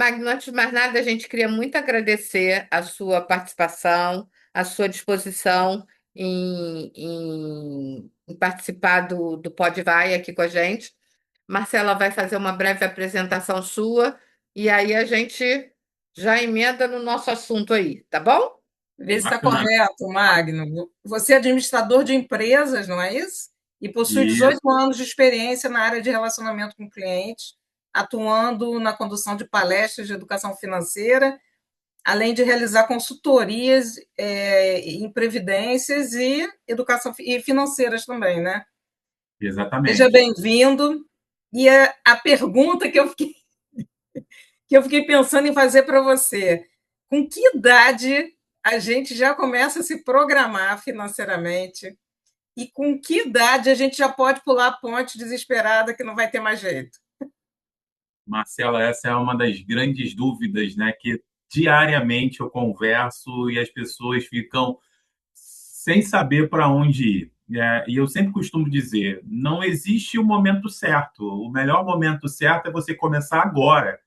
Magno, antes de mais nada, a gente queria muito agradecer a sua participação, a sua disposição em participar do Pode Vai aqui com a gente. Marcela vai fazer uma breve apresentação sua e aí a gente já emenda no nosso assunto aí, tá bom? Vê se está Bacana. correto, Magno. Você é administrador de empresas, não é isso? E possui Isso, 18 anos de experiência na área de relacionamento com clientes, atuando na condução de palestras de educação financeira, além de realizar consultorias em previdências e educação e financeiras também, né? Seja exatamente. bem-vindo. E a pergunta que eu fiquei pensando em fazer para você: com que idade a gente já começa a se programar financeiramente? E com que idade a gente já pode pular a ponte desesperada que não vai ter mais jeito? Marcela, essa é uma das grandes dúvidas, né, que diariamente eu converso e as pessoas ficam sem saber para onde ir. E eu sempre costumo dizer, não existe o momento certo. O melhor momento certo é você começar agora.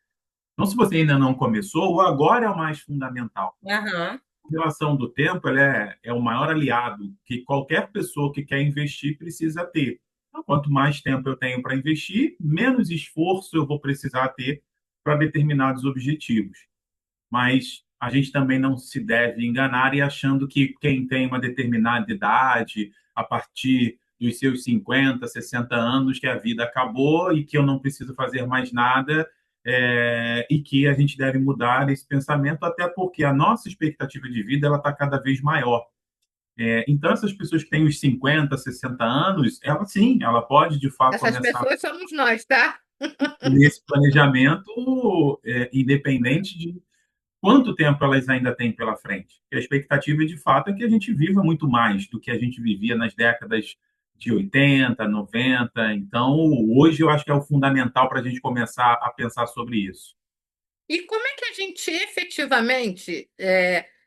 Então, se você ainda não começou, o agora é o mais fundamental. Aham. A relação do tempo ela é o maior aliado que qualquer pessoa que quer investir precisa ter. Então, quanto mais tempo eu tenho para investir, menos esforço eu vou precisar ter para determinados objetivos. Mas a gente também não se deve enganar e achando que quem tem uma determinada idade, a partir dos seus 50, 60 anos, que a vida acabou e que eu não preciso fazer mais nada, e que a gente deve mudar esse pensamento, até porque a nossa expectativa de vida ela está cada vez maior. Então, essas pessoas que têm os 50, 60 anos, ela sim, ela pode de fato Essas começar pessoas somos nós, tá? nesse planejamento, independente de quanto tempo elas ainda têm pela frente. E a expectativa, de fato, é que a gente viva muito mais do que a gente vivia nas décadas de 80, 90. Então, hoje eu acho que é o fundamental para a gente começar a pensar sobre isso. E como é que a gente efetivamente.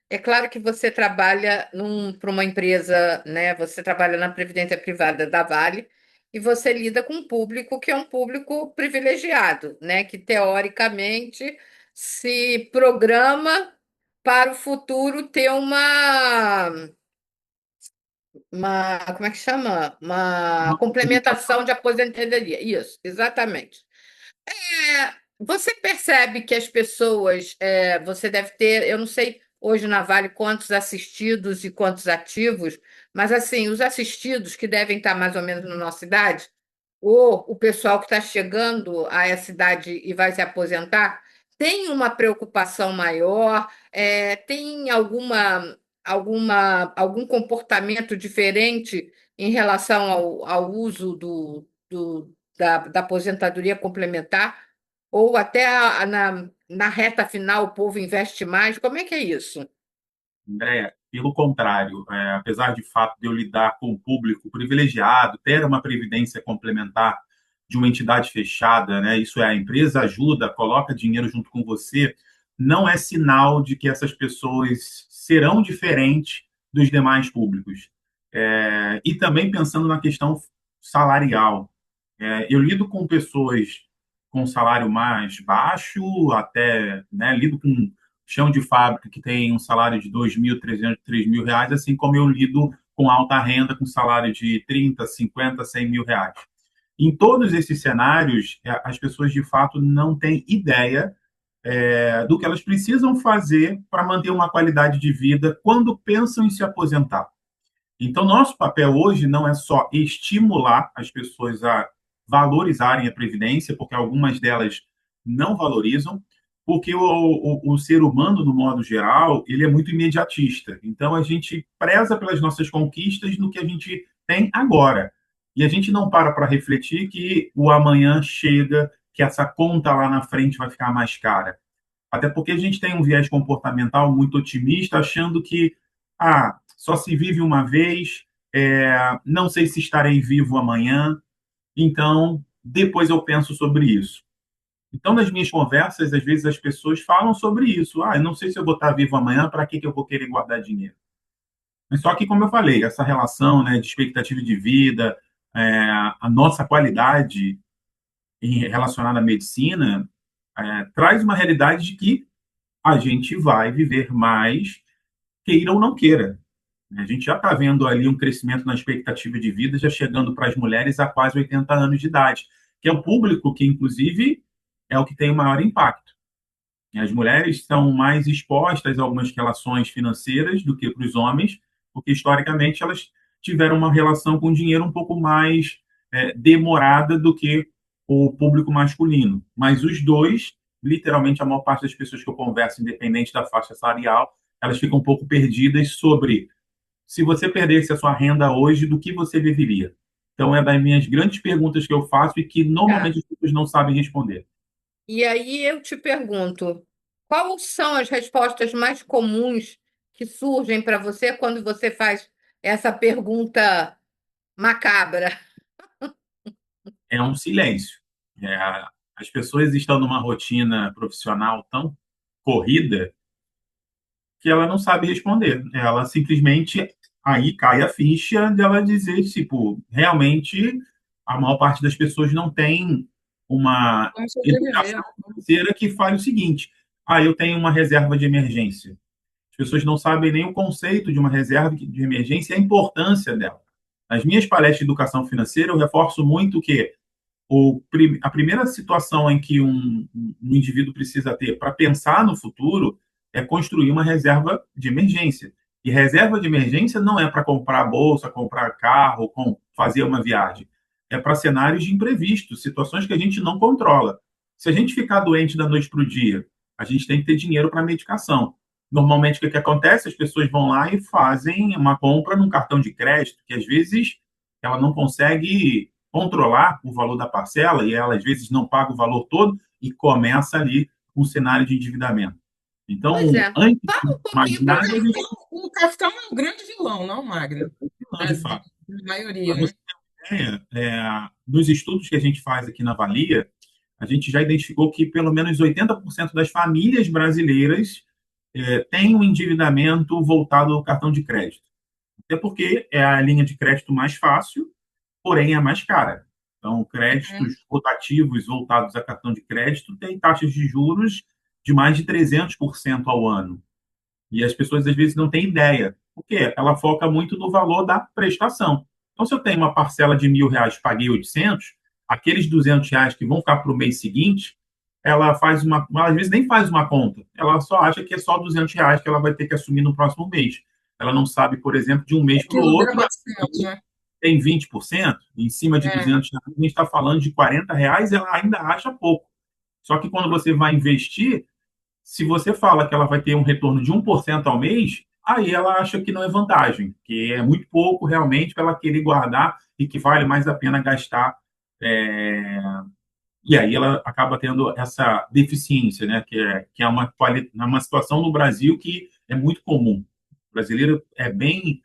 É claro que você trabalha para uma empresa, né? Você trabalha na Previdência Privada da Vale e você lida com um público que é um público privilegiado, né? Que teoricamente se programa para o futuro ter como é que chama? Uma Uma complementação. complementação de aposentadoria. Isso, exatamente. Você percebe que as pessoas, você deve ter, eu não sei hoje na Vale quantos assistidos e quantos ativos, mas assim, os assistidos que devem estar mais ou menos na nossa idade, ou o pessoal que está chegando a essa idade e vai se aposentar, tem uma preocupação maior, tem algum comportamento diferente em relação ao uso da aposentadoria complementar? Ou até na reta final o povo investe mais? Como é que é isso? Andréa, pelo contrário, apesar de fato de eu lidar com um público privilegiado, ter uma previdência complementar de uma entidade fechada, né, isso é, a empresa ajuda, coloca dinheiro junto com você, não é sinal de que essas pessoas serão diferentes dos demais públicos. E também pensando na questão salarial. Eu lido com pessoas com salário mais baixo, até, né, lido com chão de fábrica que tem um salário de 2.300, R$ 3.000, assim como eu lido com alta renda, com salário de 30, 50, R$ 100.000. Em todos esses cenários, as pessoas de fato não têm ideia do que elas precisam fazer para manter uma qualidade de vida quando pensam em se aposentar. Então, nosso papel hoje não é só estimular as pessoas a valorizarem a previdência, porque algumas delas não valorizam, porque o ser humano, no modo geral, ele é muito imediatista. Então, a gente preza pelas nossas conquistas no que a gente tem agora. E a gente não para refletir que o amanhã chega, que essa conta lá na frente vai ficar mais cara. Até porque a gente tem um viés comportamental muito otimista, achando que só se vive uma vez, não sei se estarei vivo amanhã, então depois eu penso sobre isso. Então, nas minhas conversas, às vezes as pessoas falam sobre isso. Eu não sei se eu vou estar vivo amanhã, para que eu vou querer guardar dinheiro? Mas só que, como eu falei, essa relação, né, de expectativa de vida, a nossa qualidade relacionada à medicina, traz uma realidade de que a gente vai viver mais, queira ou não queira. A gente já está vendo ali um crescimento na expectativa de vida, já chegando para as mulheres a quase 80 anos de idade, que é o público que, inclusive, é o que tem o maior impacto. As mulheres são mais expostas a algumas relações financeiras do que para os homens, porque historicamente elas tiveram uma relação com o dinheiro um pouco mais demorada do que o público masculino. Mas os dois, literalmente a maior parte das pessoas que eu converso, independente da faixa salarial, elas ficam um pouco perdidas sobre se você perdesse a sua renda hoje, do que você viveria? Então, é das minhas grandes perguntas que eu faço e que Tá. normalmente as pessoas não sabem responder. E aí eu te pergunto, quais são as respostas mais comuns que surgem para você quando você faz essa pergunta macabra? É um silêncio. É, as pessoas estão numa rotina profissional tão corrida que ela não sabe responder. Ela simplesmente aí cai a ficha dela dizer, tipo, realmente a maior parte das pessoas não tem uma Como sobreviver. educação financeira que fale o seguinte: eu tenho uma reserva de emergência. As pessoas não sabem nem o conceito de uma reserva de emergência e a importância dela. Nas minhas palestras de educação financeira, eu reforço muito que a primeira situação em que um indivíduo precisa ter para pensar no futuro é construir uma reserva de emergência. E reserva de emergência não é para comprar bolsa, comprar carro, fazer uma viagem. É para cenários de imprevistos, situações que a gente não controla. Se a gente ficar doente da noite para o dia, a gente tem que ter dinheiro para medicação. Normalmente, o que acontece? As pessoas vão lá e fazem uma compra num cartão de crédito, que às vezes ela não consegue controlar o valor da parcela e ela às vezes não paga o valor todo e começa ali um cenário de endividamento. Pois Então, é. antes Fala de um mais pouquinho para nada, mim. eles O Kafka é um grande vilão, não, Magno? estão de Das, fato. da maioria, Para né? você ter uma ideia, nos estudos que a gente faz aqui na Valia, a gente já identificou que pelo menos 80% das famílias brasileiras têm um endividamento voltado ao cartão de crédito. Até porque é a linha de crédito mais fácil, porém é mais cara. Então, Uhum. créditos rotativos voltados a cartão de crédito têm taxas de juros de mais de 300% ao ano. E as pessoas, às vezes, não têm ideia. Por quê? Ela foca muito no valor da prestação. Então, se eu tenho uma parcela de R$ 1.000, paguei 800, aqueles R$ 200 que vão ficar para o mês seguinte, ela faz às vezes nem faz uma conta. Ela só acha que é só R$ 200 que ela vai ter que assumir no próximo mês. Ela não sabe, por exemplo, de um mês para o Aquilo vira outro, 400, né? tem 20%, em cima de É. R$ 200, a gente está falando de R$ 40, ela ainda acha pouco. Só que quando você vai investir, se você fala que ela vai ter um retorno de 1% ao mês, aí ela acha que não é vantagem, que é muito pouco realmente para ela querer guardar e que vale mais a pena gastar. é, E aí ela acaba tendo essa deficiência, né? Que é uma situação no Brasil que é muito comum. O brasileiro é bem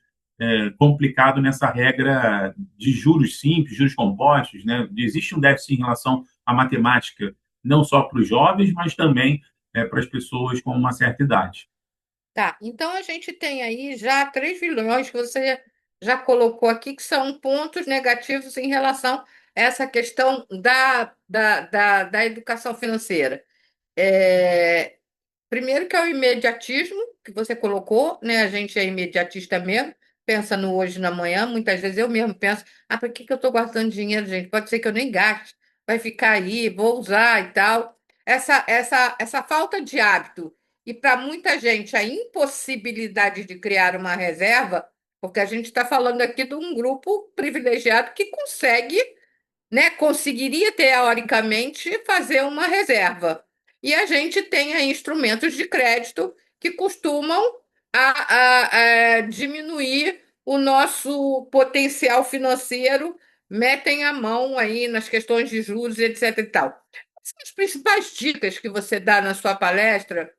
complicado nessa regra de juros simples, juros compostos, né? Existe um déficit em relação à matemática, não só para os jovens, mas também para as pessoas com uma certa idade. Tá, então a gente tem aí já 3 vilões que você já colocou aqui, que são pontos negativos em relação a essa questão da educação financeira. É, primeiro que é o imediatismo que você colocou, né? A gente é imediatista mesmo, pensa no hoje e na manhã. Muitas vezes eu mesmo penso, por que que eu estou gastando dinheiro, gente? Pode ser que eu nem gaste, vai ficar aí, vou usar e tal. Essa falta de hábito e para muita gente a impossibilidade de criar uma reserva, porque a gente está falando aqui de um grupo privilegiado que consegue, né, conseguiria teoricamente fazer uma reserva. E a gente tem aí instrumentos de crédito que costumam diminuir o nosso potencial financeiro, metem a mão aí nas questões de juros, etc. e tal. Quais são as principais dicas que você dá na sua palestra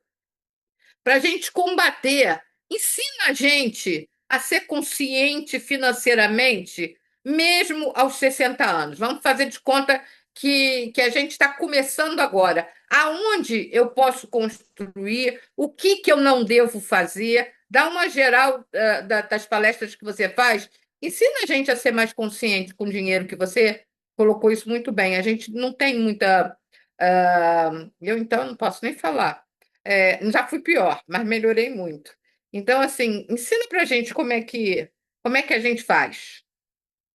para a gente combater? Ensina a gente a ser consciente financeiramente, mesmo aos 60 anos. Vamos fazer de conta que a gente está começando agora. Aonde eu posso construir? O que, que eu não devo fazer? Dá uma geral das palestras que você faz. Ensina a gente a ser mais consciente com o dinheiro, que você colocou isso muito bem. A gente não tem muita. Eu, então, não posso nem falar. Já fui pior, mas melhorei muito. Então, assim, ensina para a gente como é que a gente faz.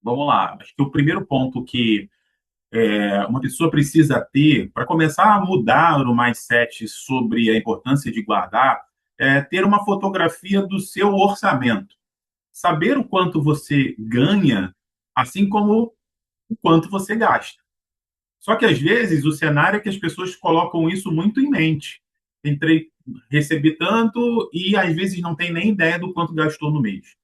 Vamos lá. Acho que o primeiro ponto que uma pessoa precisa ter, para começar a mudar o mindset sobre a importância de guardar, é ter uma fotografia do seu orçamento. Saber o quanto você ganha, assim como o quanto você gasta. Só que, às vezes, o cenário é que as pessoas colocam isso muito em mente. Entrei, recebi tanto e, às vezes, não tem nem ideia do quanto gastou no mês.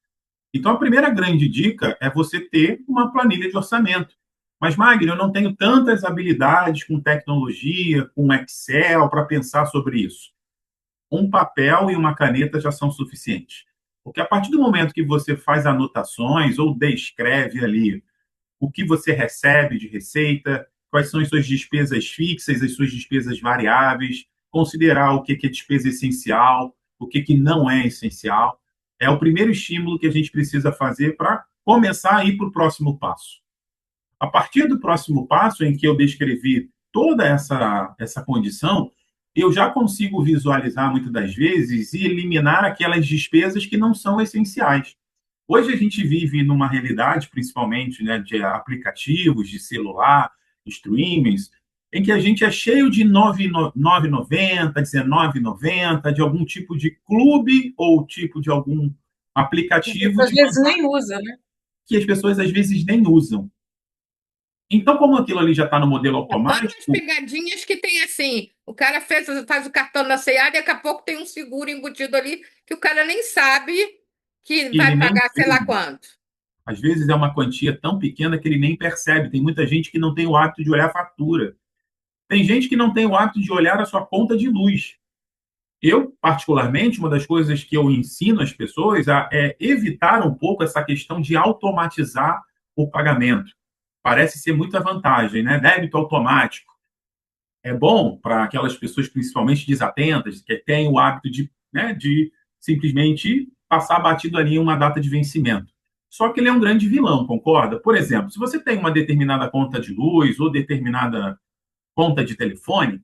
Então, a primeira grande dica é você ter uma planilha de orçamento. Mas, Magno, eu não tenho tantas habilidades com tecnologia, com Excel, para pensar sobre isso. Um papel e uma caneta já são suficientes. Porque a partir do momento que você faz anotações ou descreve ali o que você recebe de receita, quais são as suas despesas fixas, as suas despesas variáveis, considerar o que é despesa essencial, o que não é essencial. É o primeiro estímulo que a gente precisa fazer para começar a ir para o próximo passo. A partir do próximo passo, em que eu descrevi toda essa condição, eu já consigo visualizar muitas das vezes e eliminar aquelas despesas que não são essenciais. Hoje a gente vive numa realidade, principalmente, né, de aplicativos, de celular, streamings, em que a gente é cheio de 9,90, 19,90, de algum tipo de clube ou tipo de algum aplicativo Às vezes nem usa, né? que as pessoas às vezes nem usam. Então, como aquilo ali já está no modelo Quantas automático, pegadinhas que tem assim? O cara faz o cartão da C&A, daqui a pouco tem um seguro embutido ali que o cara nem sabe que que ele vai nem pagar sei lá vê, quanto. às vezes é uma quantia tão pequena que ele nem percebe. Tem muita gente que não tem o hábito de olhar a fatura. Tem gente que não tem o hábito de olhar a sua conta de luz. Eu, particularmente, uma das coisas que eu ensino às pessoas é evitar um pouco essa questão de automatizar o pagamento. Parece ser muita vantagem, né? Débito automático. É bom para aquelas pessoas, principalmente desatentas, que têm o hábito de simplesmente passar batido ali uma data de vencimento. Só que ele é um grande vilão, concorda? Por exemplo, se você tem uma determinada conta de luz ou determinada conta de telefone,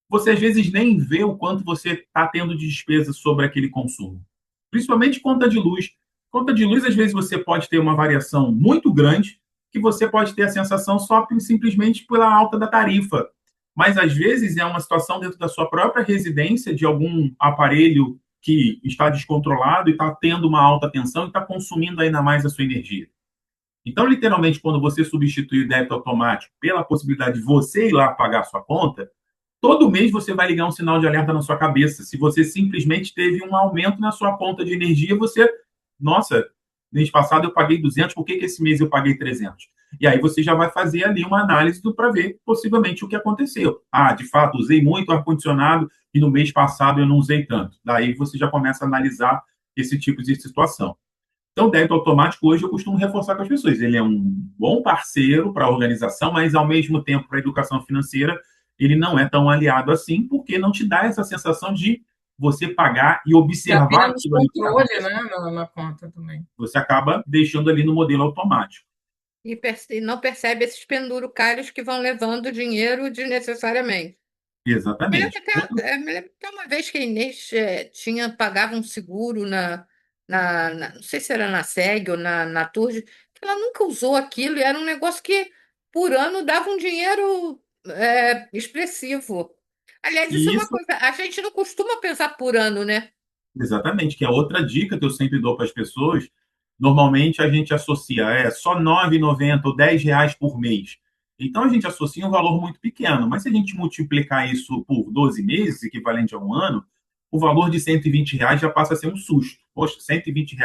você às vezes nem vê o quanto você está tendo de despesa sobre aquele consumo. Principalmente conta de luz. Conta de luz, às vezes, você pode ter uma variação muito grande, que você pode ter a sensação só simplesmente pela alta da tarifa. Mas, às vezes, é uma situação dentro da sua própria residência, de algum aparelho que está descontrolado e está tendo uma alta tensão e está consumindo ainda mais a sua energia. Então, literalmente, quando você substitui o débito automático pela possibilidade de você ir lá pagar a sua conta, todo mês você vai ligar um sinal de alerta na sua cabeça. Se você simplesmente teve um aumento na sua conta de energia, você, nossa, mês passado eu paguei 200, por que esse mês eu paguei 300? E aí você já vai fazer ali uma análise para ver possivelmente o que aconteceu. Ah, de fato, usei muito ar-condicionado e no mês passado eu não usei tanto. Daí você já começa a analisar esse tipo de situação. Então, o débito automático, hoje, eu costumo reforçar com as pessoas. Ele é um bom parceiro para a organização, mas, ao mesmo tempo, para a educação financeira, ele não é tão aliado assim, porque não te dá essa sensação de você pagar e Dá observar menos aquilo ali que está controle, acontecendo. né, na conta também. Você acaba deixando ali no modelo automático. E não percebe esses penduricalhos que vão levando dinheiro desnecessariamente. Exatamente. Me lembro que uma vez que a Inês pagava um seguro não sei se era na SEG ou na Turge, que ela nunca usou aquilo e era um negócio que por ano dava um dinheiro expressivo. Aliás, isso é E uma isso, coisa, a gente não costuma pensar por ano, né? exatamente, que é outra dica que eu sempre dou para as pessoas. Normalmente a gente associa, só R$ 9,90 ou R$ 10 por mês. Então a gente associa um valor muito pequeno, mas se a gente multiplicar isso por 12 meses, equivalente a um ano, o valor de R$ 120 já passa a ser um susto. Poxa, R$ 120,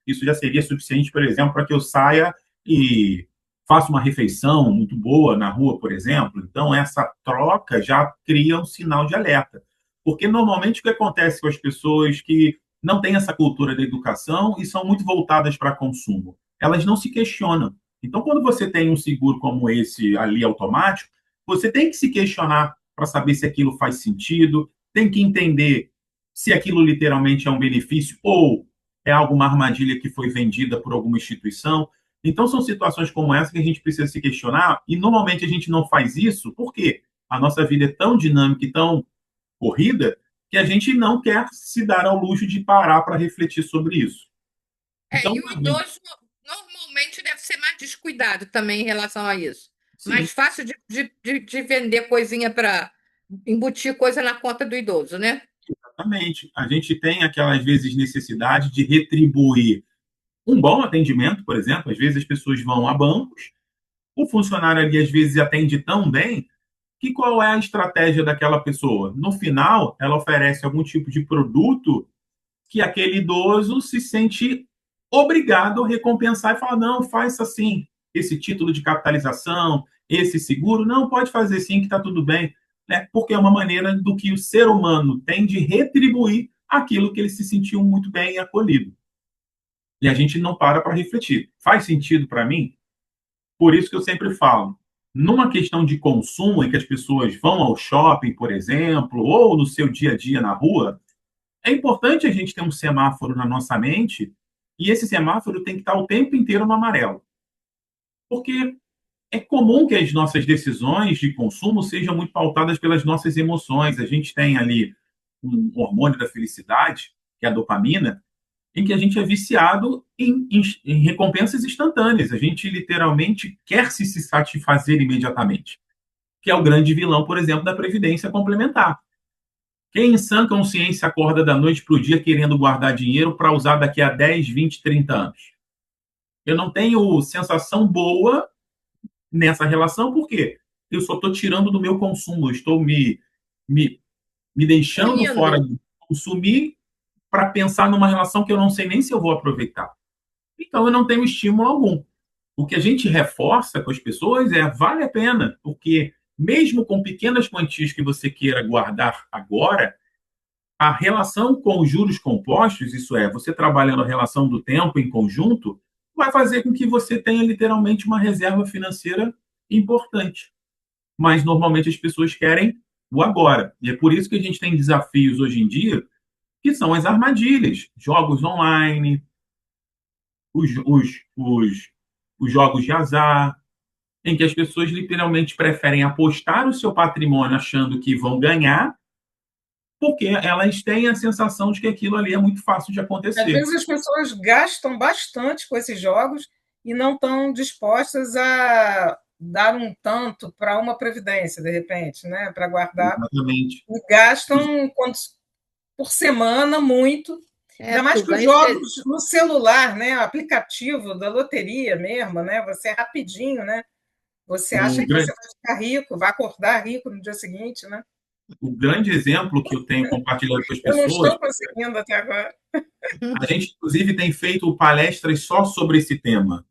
isso já seria suficiente, por exemplo, para que eu saia e faça uma refeição muito boa na rua, por exemplo. Então essa troca já cria um sinal de alerta. Porque normalmente o que acontece com as pessoas que não têm essa cultura da educação e são muito voltadas para consumo? Elas não se questionam. Então, quando você tem um seguro como esse ali automático, você tem que se questionar para saber se aquilo faz sentido, tem que entender se aquilo literalmente é um benefício ou é alguma armadilha que foi vendida por alguma instituição. Então, são situações como essa que a gente precisa se questionar, e normalmente a gente não faz isso, por quê? a nossa vida é tão dinâmica e tão corrida que a gente não quer se dar ao luxo de parar para refletir sobre isso. Então, E o idoso normalmente deve ser mais descuidado também em relação a isso. Mais sim, fácil de vender coisinha para embutir coisa na conta do idoso, né? exatamente. A gente tem aquelas vezes necessidade de retribuir um bom atendimento, por exemplo. Às vezes as pessoas vão a bancos, o funcionário ali às vezes atende tão bem que qual é a estratégia daquela pessoa? No final, ela oferece algum tipo de produto que aquele idoso se sente obrigado a recompensar e falar: não, faça assim, esse título de capitalização, esse seguro, não, pode fazer sim, que está tudo bem. Né? Porque é uma maneira do que o ser humano tem de retribuir aquilo que ele se sentiu muito bem e acolhido. E a gente não para refletir. Faz sentido para mim? Por isso que eu sempre falo, numa questão de consumo, em que as pessoas vão ao shopping, por exemplo, ou no seu dia a dia na rua, é importante a gente ter um semáforo na nossa mente e esse semáforo tem que estar o tempo inteiro no amarelo. Porque é comum que as nossas decisões de consumo sejam muito pautadas pelas nossas emoções. A gente tem ali um hormônio da felicidade, que é a dopamina, em que a gente é viciado em recompensas instantâneas. A gente literalmente quer se satisfazer imediatamente, que é o grande vilão, por exemplo, da previdência complementar. Quem em sã consciência acorda da noite para o dia querendo guardar dinheiro para usar daqui a 10, 20, 30 anos? Eu não tenho sensação boa nessa relação, porque eu só estou tirando do meu consumo, estou me, me deixando fora Punindo. de consumir para pensar numa relação que eu não sei nem se eu vou aproveitar. Então, eu não tenho estímulo algum. O que a gente reforça com as pessoas é: vale a pena, porque mesmo com pequenas quantias que você queira guardar agora, a relação com os juros compostos, isso é, você trabalhando a relação do tempo em conjunto, vai fazer com que você tenha literalmente uma reserva financeira importante. Mas normalmente as pessoas querem o agora. E é por isso que a gente tem desafios hoje em dia, que são as armadilhas, jogos online, os, os, os, os jogos de azar, em que as pessoas literalmente preferem apostar o seu patrimônio achando que vão ganhar, porque elas têm a sensação de que aquilo ali é muito fácil de Às acontecer. vezes as pessoas gastam bastante com esses jogos e não estão dispostas a dar um tanto para uma previdência, de repente, né? Para guardar. Exatamente. E gastam por semana muito. É, Ainda porque mais o que os ganho seria. jogos no celular, né? O aplicativo da loteria mesmo, né? Você é rapidinho, né? Você acha O que você grande, vai ficar rico, vai acordar rico no dia seguinte, né? o grande exemplo que eu tenho compartilhado com as Eu não pessoas, estou conseguindo até agora. a gente inclusive tem feito palestras só sobre esse tema,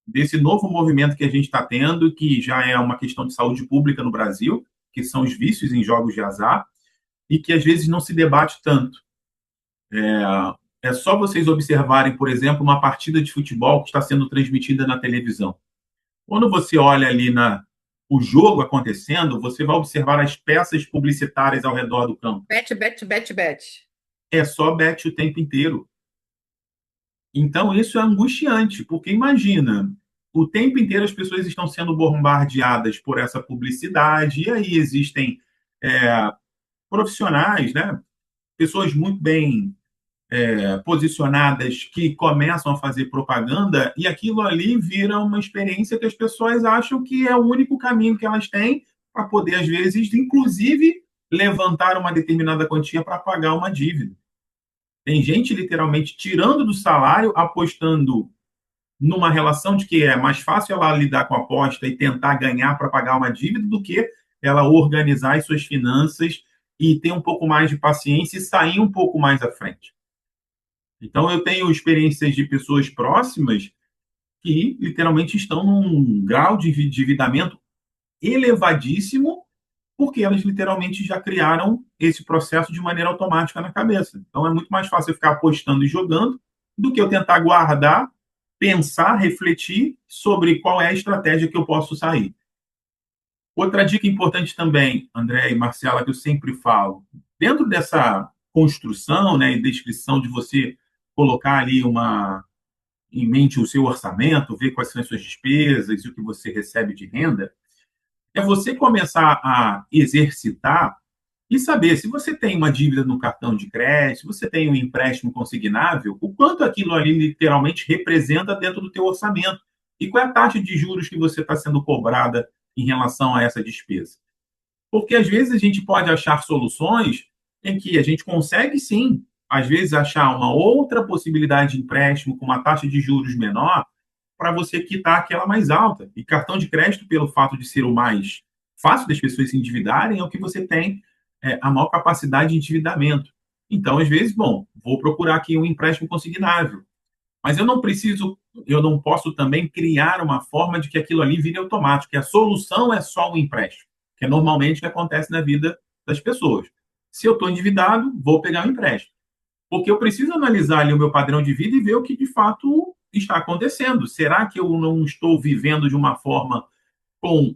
desse novo movimento que a gente está tendo, que já é uma questão de saúde pública no Brasil, que são os vícios em jogos de azar, e que às vezes não se debate tanto. É só vocês observarem, por exemplo, uma partida de futebol que está sendo transmitida na televisão. Quando você olha ali o jogo acontecendo, você vai observar as peças publicitárias ao redor do campo. Bet, bet, bet, bet. É só bet o tempo inteiro. Então, isso é angustiante, porque imagina, o tempo inteiro as pessoas estão sendo bombardeadas por essa publicidade, e aí existem profissionais, né? Pessoas muito bem posicionadas que começam a fazer propaganda, e aquilo ali vira uma experiência que as pessoas acham que é o único caminho que elas têm para poder, às vezes, inclusive, levantar uma determinada quantia para pagar uma dívida. Tem gente literalmente tirando do salário, apostando numa relação de que é mais fácil ela lidar com a aposta e tentar ganhar para pagar uma dívida do que ela organizar as suas finanças e ter um pouco mais de paciência e sair um pouco mais à frente. Então, eu tenho experiências de pessoas próximas que literalmente estão num grau de endividamento elevadíssimo, porque elas literalmente já criaram esse processo de maneira automática na cabeça. Então, é muito mais fácil eu ficar apostando e jogando do que eu tentar guardar, pensar, refletir sobre qual é a estratégia que eu posso sair. Outra dica importante também, André e Marcela, que eu sempre falo, dentro dessa construção, né, e descrição de você colocar ali em mente o seu orçamento, ver quais são as suas despesas e o que você recebe de renda, é você começar a exercitar e saber se você tem uma dívida no cartão de crédito, se você tem um empréstimo consignável, o quanto aquilo ali literalmente representa dentro do teu orçamento e qual é a taxa de juros que você está sendo cobrada em relação a essa despesa. Porque às vezes a gente pode achar soluções em que a gente consegue sim, às vezes, achar uma outra possibilidade de empréstimo com uma taxa de juros menor para você quitar aquela mais alta. E cartão de crédito, pelo fato de ser o mais fácil das pessoas se endividarem, é o que você tem a maior capacidade de endividamento. Então, às vezes, bom, vou procurar aqui um empréstimo consignável. Mas eu não preciso, eu não posso também criar uma forma de que aquilo ali vire automático, que a solução é só um empréstimo, que é normalmente o que acontece na vida das pessoas. Se eu estou endividado, vou pegar um empréstimo. Porque eu preciso analisar ali o meu padrão de vida e ver o que de fato está acontecendo. Será que eu não estou vivendo de uma forma com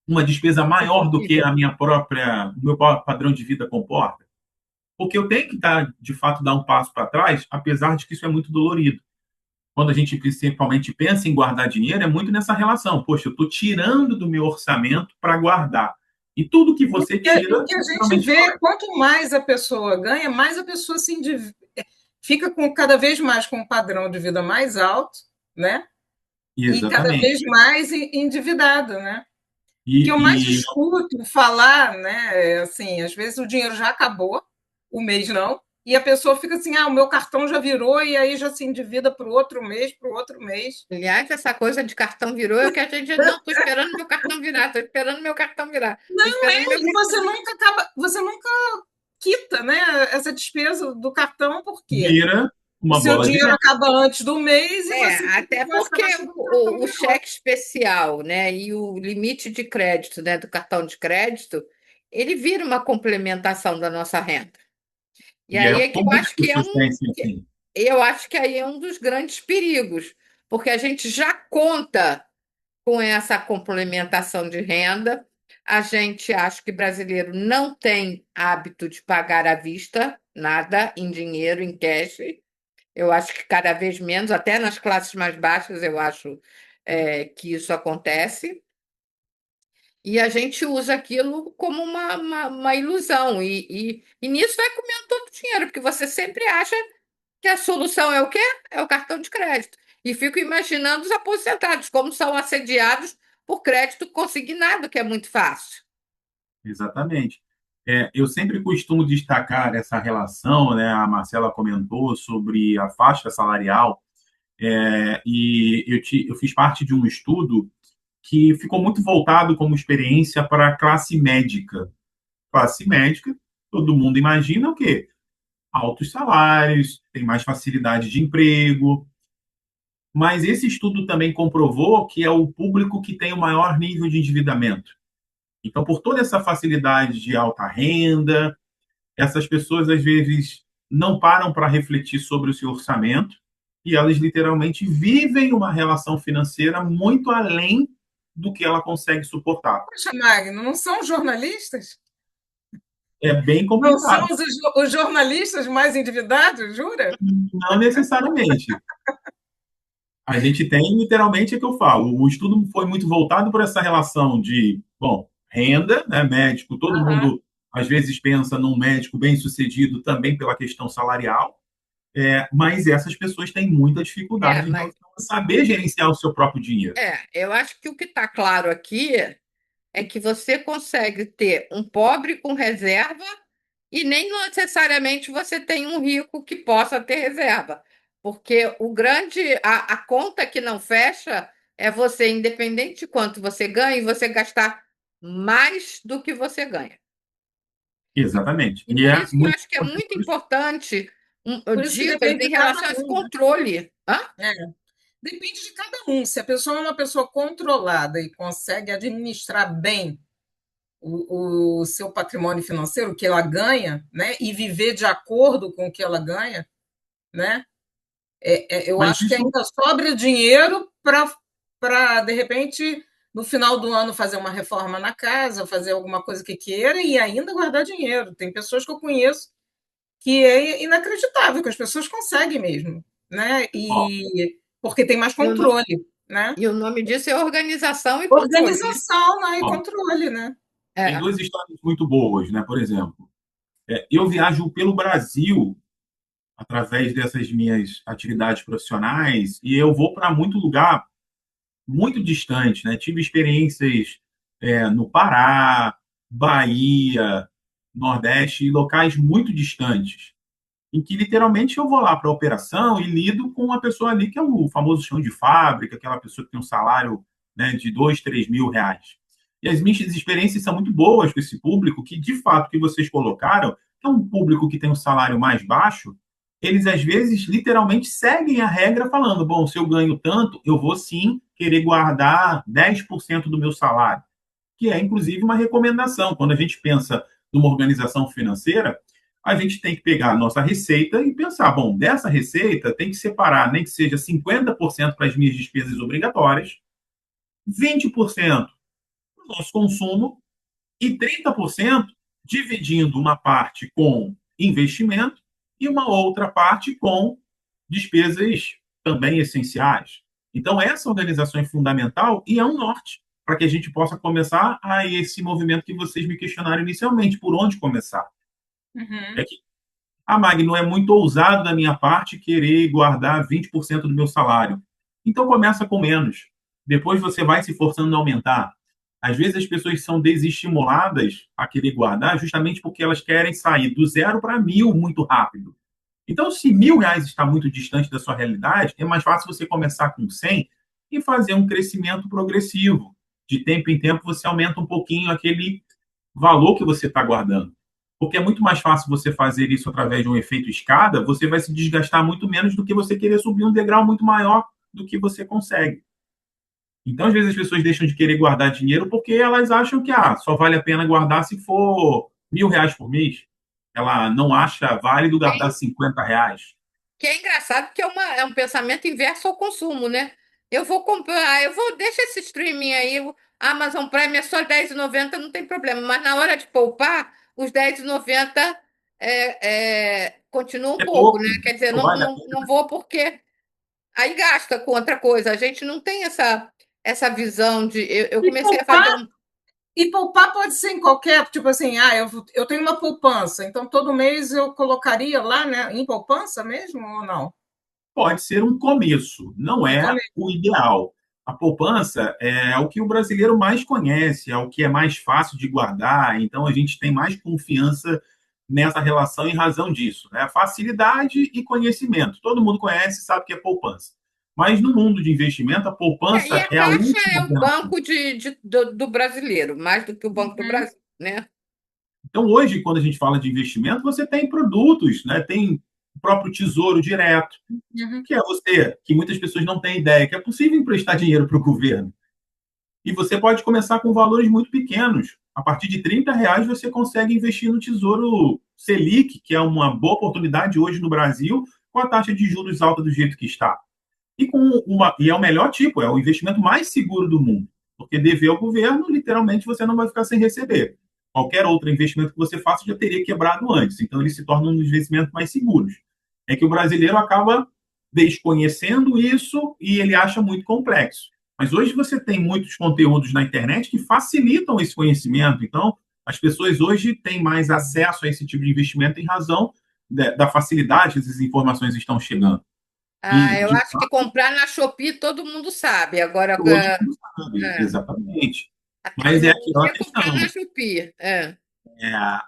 uma despesa maior do que a minha própria, o meu padrão de vida comporta? Porque eu tenho que dar, de fato, dar um passo para trás, apesar de que isso é muito dolorido. Quando a gente principalmente pensa em guardar dinheiro, é muito nessa relação. Poxa, eu estou tirando do meu orçamento para guardar. E tudo que você O tira, que a gente realmente vê, vai. quanto mais a pessoa ganha, mais a pessoa fica com cada vez mais com um padrão de vida mais alto, né? E cada Exatamente. vez mais endividada, né? O que eu mais E, escuto falar, né? É assim, às vezes o dinheiro já acabou, o mês não, e a pessoa fica assim, o meu cartão já virou, e aí já se endivida para o outro mês, para o outro mês. Aliás, essa coisa de cartão virou é o que a gente não estou esperando meu cartão virar, estou esperando meu cartão virar, estou Não é, esperando meu e cartão. você nunca quita, né, essa despesa do cartão, por quê? vira O uma seu bola de dinheiro neve. acaba antes do mês e É, você fica até com essa porque taxa do cartão o virou. cheque especial, né, e o limite de crédito, né, do cartão de crédito, ele vira uma complementação da nossa renda. E E é aí é que eu poucas acho que é pessoas pensam assim. eu acho que aí é um dos grandes perigos, porque a gente já conta com essa complementação de renda. A gente acha que brasileiro não tem hábito de pagar à vista, nada em dinheiro, em cash. Eu acho que cada vez menos, até nas classes mais baixas, eu acho que isso acontece. E a gente usa aquilo como uma ilusão. E nisso vai comendo todo o dinheiro, porque você sempre acha que a solução é o quê? É o cartão de crédito. E fico imaginando os aposentados, como são assediados por crédito consignado, que é muito fácil. Exatamente. Eu sempre costumo destacar essa relação, né? A Marcela comentou sobre a faixa salarial, e eu fiz parte de um estudo que ficou muito voltado como experiência para a classe médica. Classe médica, todo mundo imagina o quê? Altos salários, tem mais facilidade de emprego, mas esse estudo também comprovou que é o público que tem o maior nível de endividamento. Então, por toda essa facilidade de alta renda, essas pessoas às vezes não param para refletir sobre o seu orçamento e elas literalmente vivem uma relação financeira muito além do que ela consegue suportar. Poxa, Magno, não são jornalistas? É bem Não são complicado. os jornalistas mais endividados, jura? Não necessariamente. A gente tem, literalmente, é que eu falo, o estudo foi muito voltado por essa relação de, bom, renda, né, médico, todo Aham. mundo às vezes pensa num médico bem-sucedido também pela questão salarial, mas essas pessoas têm muita dificuldade em Mas relação a saber gerenciar o seu próprio dinheiro. eu acho que o que está claro aqui é que você consegue ter um pobre com reserva e nem necessariamente você tem um rico que possa ter reserva. Porque a conta que não fecha é você, independente de quanto você ganha, e você gastar mais do que você ganha. Exatamente. E E por é isso que eu muito acho que é muito importante Por isso que dicas depende em de cada relação a esse um, né? controle. Hã? É. Depende de cada um. Se a pessoa é uma pessoa controlada e consegue administrar bem o seu patrimônio financeiro, o que ela ganha, né, e viver de acordo com o que ela ganha, né, eu Mas acho que isso, ainda sobra dinheiro para, de repente, no final do ano, fazer uma reforma na casa, fazer alguma coisa que queira e ainda guardar dinheiro. Tem pessoas que eu conheço que é inacreditável, que as pessoas conseguem mesmo, né? ó, E porque tem mais Eu não, controle. né? E o nome disso é organização e controle, né? Organização, né? E Ó, controle, né? tem É. duas histórias muito boas, né? Por exemplo, eu viajo pelo Brasil através dessas minhas atividades profissionais e eu vou para muito lugar muito distante, né? Tive experiências no Pará, Bahia, Nordeste e locais muito distantes, em que literalmente eu vou lá para a operação e lido com uma pessoa ali que é o famoso chão de fábrica, aquela pessoa que tem um salário, né, de 2, 3 mil reais. E as minhas experiências são muito boas com esse público, que de fato que vocês colocaram, que é um público que tem um salário mais baixo, eles às vezes literalmente seguem a regra falando, bom, se eu ganho tanto, eu vou sim querer guardar 10% do meu salário, que é inclusive uma recomendação. Quando a gente pensa numa organização financeira, a gente tem que pegar a nossa receita e pensar, bom, dessa receita tem que separar, nem que seja 50% para as minhas despesas obrigatórias, 20% para o nosso consumo e 30% dividindo uma parte com investimento e uma outra parte com despesas também essenciais. Então, essa organização é fundamental e é um norte para que a gente possa começar a esse movimento que vocês me questionaram inicialmente, por onde começar. É Uhum. que Magno, é muito ousado da minha parte querer guardar 20% do meu salário. Então começa com menos. Depois você vai se forçando a aumentar. Às vezes as pessoas são desestimuladas a querer guardar justamente porque elas querem sair do 0 para 1.000 muito rápido. Então, se R$ 1.000 está muito distante da sua realidade, é mais fácil você começar com 100 e fazer um crescimento progressivo. De tempo em tempo você aumenta um pouquinho aquele valor que você está guardando. Porque é muito mais fácil você fazer isso através de um efeito escada, você vai se desgastar muito menos do que você querer subir um degrau muito maior do que você consegue. Então, às vezes, as pessoas deixam de querer guardar dinheiro porque elas acham que só vale a pena guardar se for R$ 1.000 por mês. Ela não acha válido guardar R$ 50. Que é engraçado que é um pensamento inverso ao consumo, né? Eu vou comprar, deixa esse streaming aí, o Amazon Prime é só R$ 10,90, não tem problema, mas na hora de poupar, os R$ 10,90 continua um É pouco, né? pouco, Quer dizer, não não, vale a não, pena. não vou porque aí gasta com outra coisa. A gente não tem essa visão de. Eu E comecei a poupar, fazer um. e poupar pode ser em qualquer, tipo assim, eu tenho uma poupança, então todo mês eu colocaria lá, né, em poupança mesmo ou não? Pode ser um começo, não Um é começo. o ideal. A poupança é o que o brasileiro mais conhece, é o que é mais fácil de guardar, então a gente tem mais confiança nessa relação em razão disso, né? Facilidade e conhecimento. Todo mundo conhece, sabe que é poupança. Mas no mundo de investimento, a E poupança a é a Caixa última é o alternativa. banco do brasileiro, mais do que o Banco do Uhum, Brasil, né? Então, hoje, quando a gente fala de investimento, você tem produtos, né? Tem o próprio Tesouro Direto, uhum. que é você, que muitas pessoas não têm ideia, que é possível emprestar dinheiro para o governo. E você pode começar com valores muito pequenos. A partir de R$ 30 você consegue investir no Tesouro Selic, que é uma boa oportunidade hoje no Brasil, com a taxa de juros alta do jeito que está. E é o melhor tipo, é o investimento mais seguro do mundo. Porque dever ao governo, literalmente, você não vai ficar sem receber. Qualquer outro investimento que você faça já teria quebrado antes. Então, ele se torna um dos investimentos mais seguros. É que o brasileiro acaba desconhecendo isso e ele acha muito complexo. Mas hoje você tem muitos conteúdos na internet que facilitam esse conhecimento. Então, as pessoas hoje têm mais acesso a esse tipo de investimento em razão da facilidade que essas informações estão chegando. E, Eu de acho que comprar na Shopee todo mundo sabe. Agora, todo mundo sabe, é, exatamente. a Mas é tecnologia aquela é comprar na questão. Shopee. É.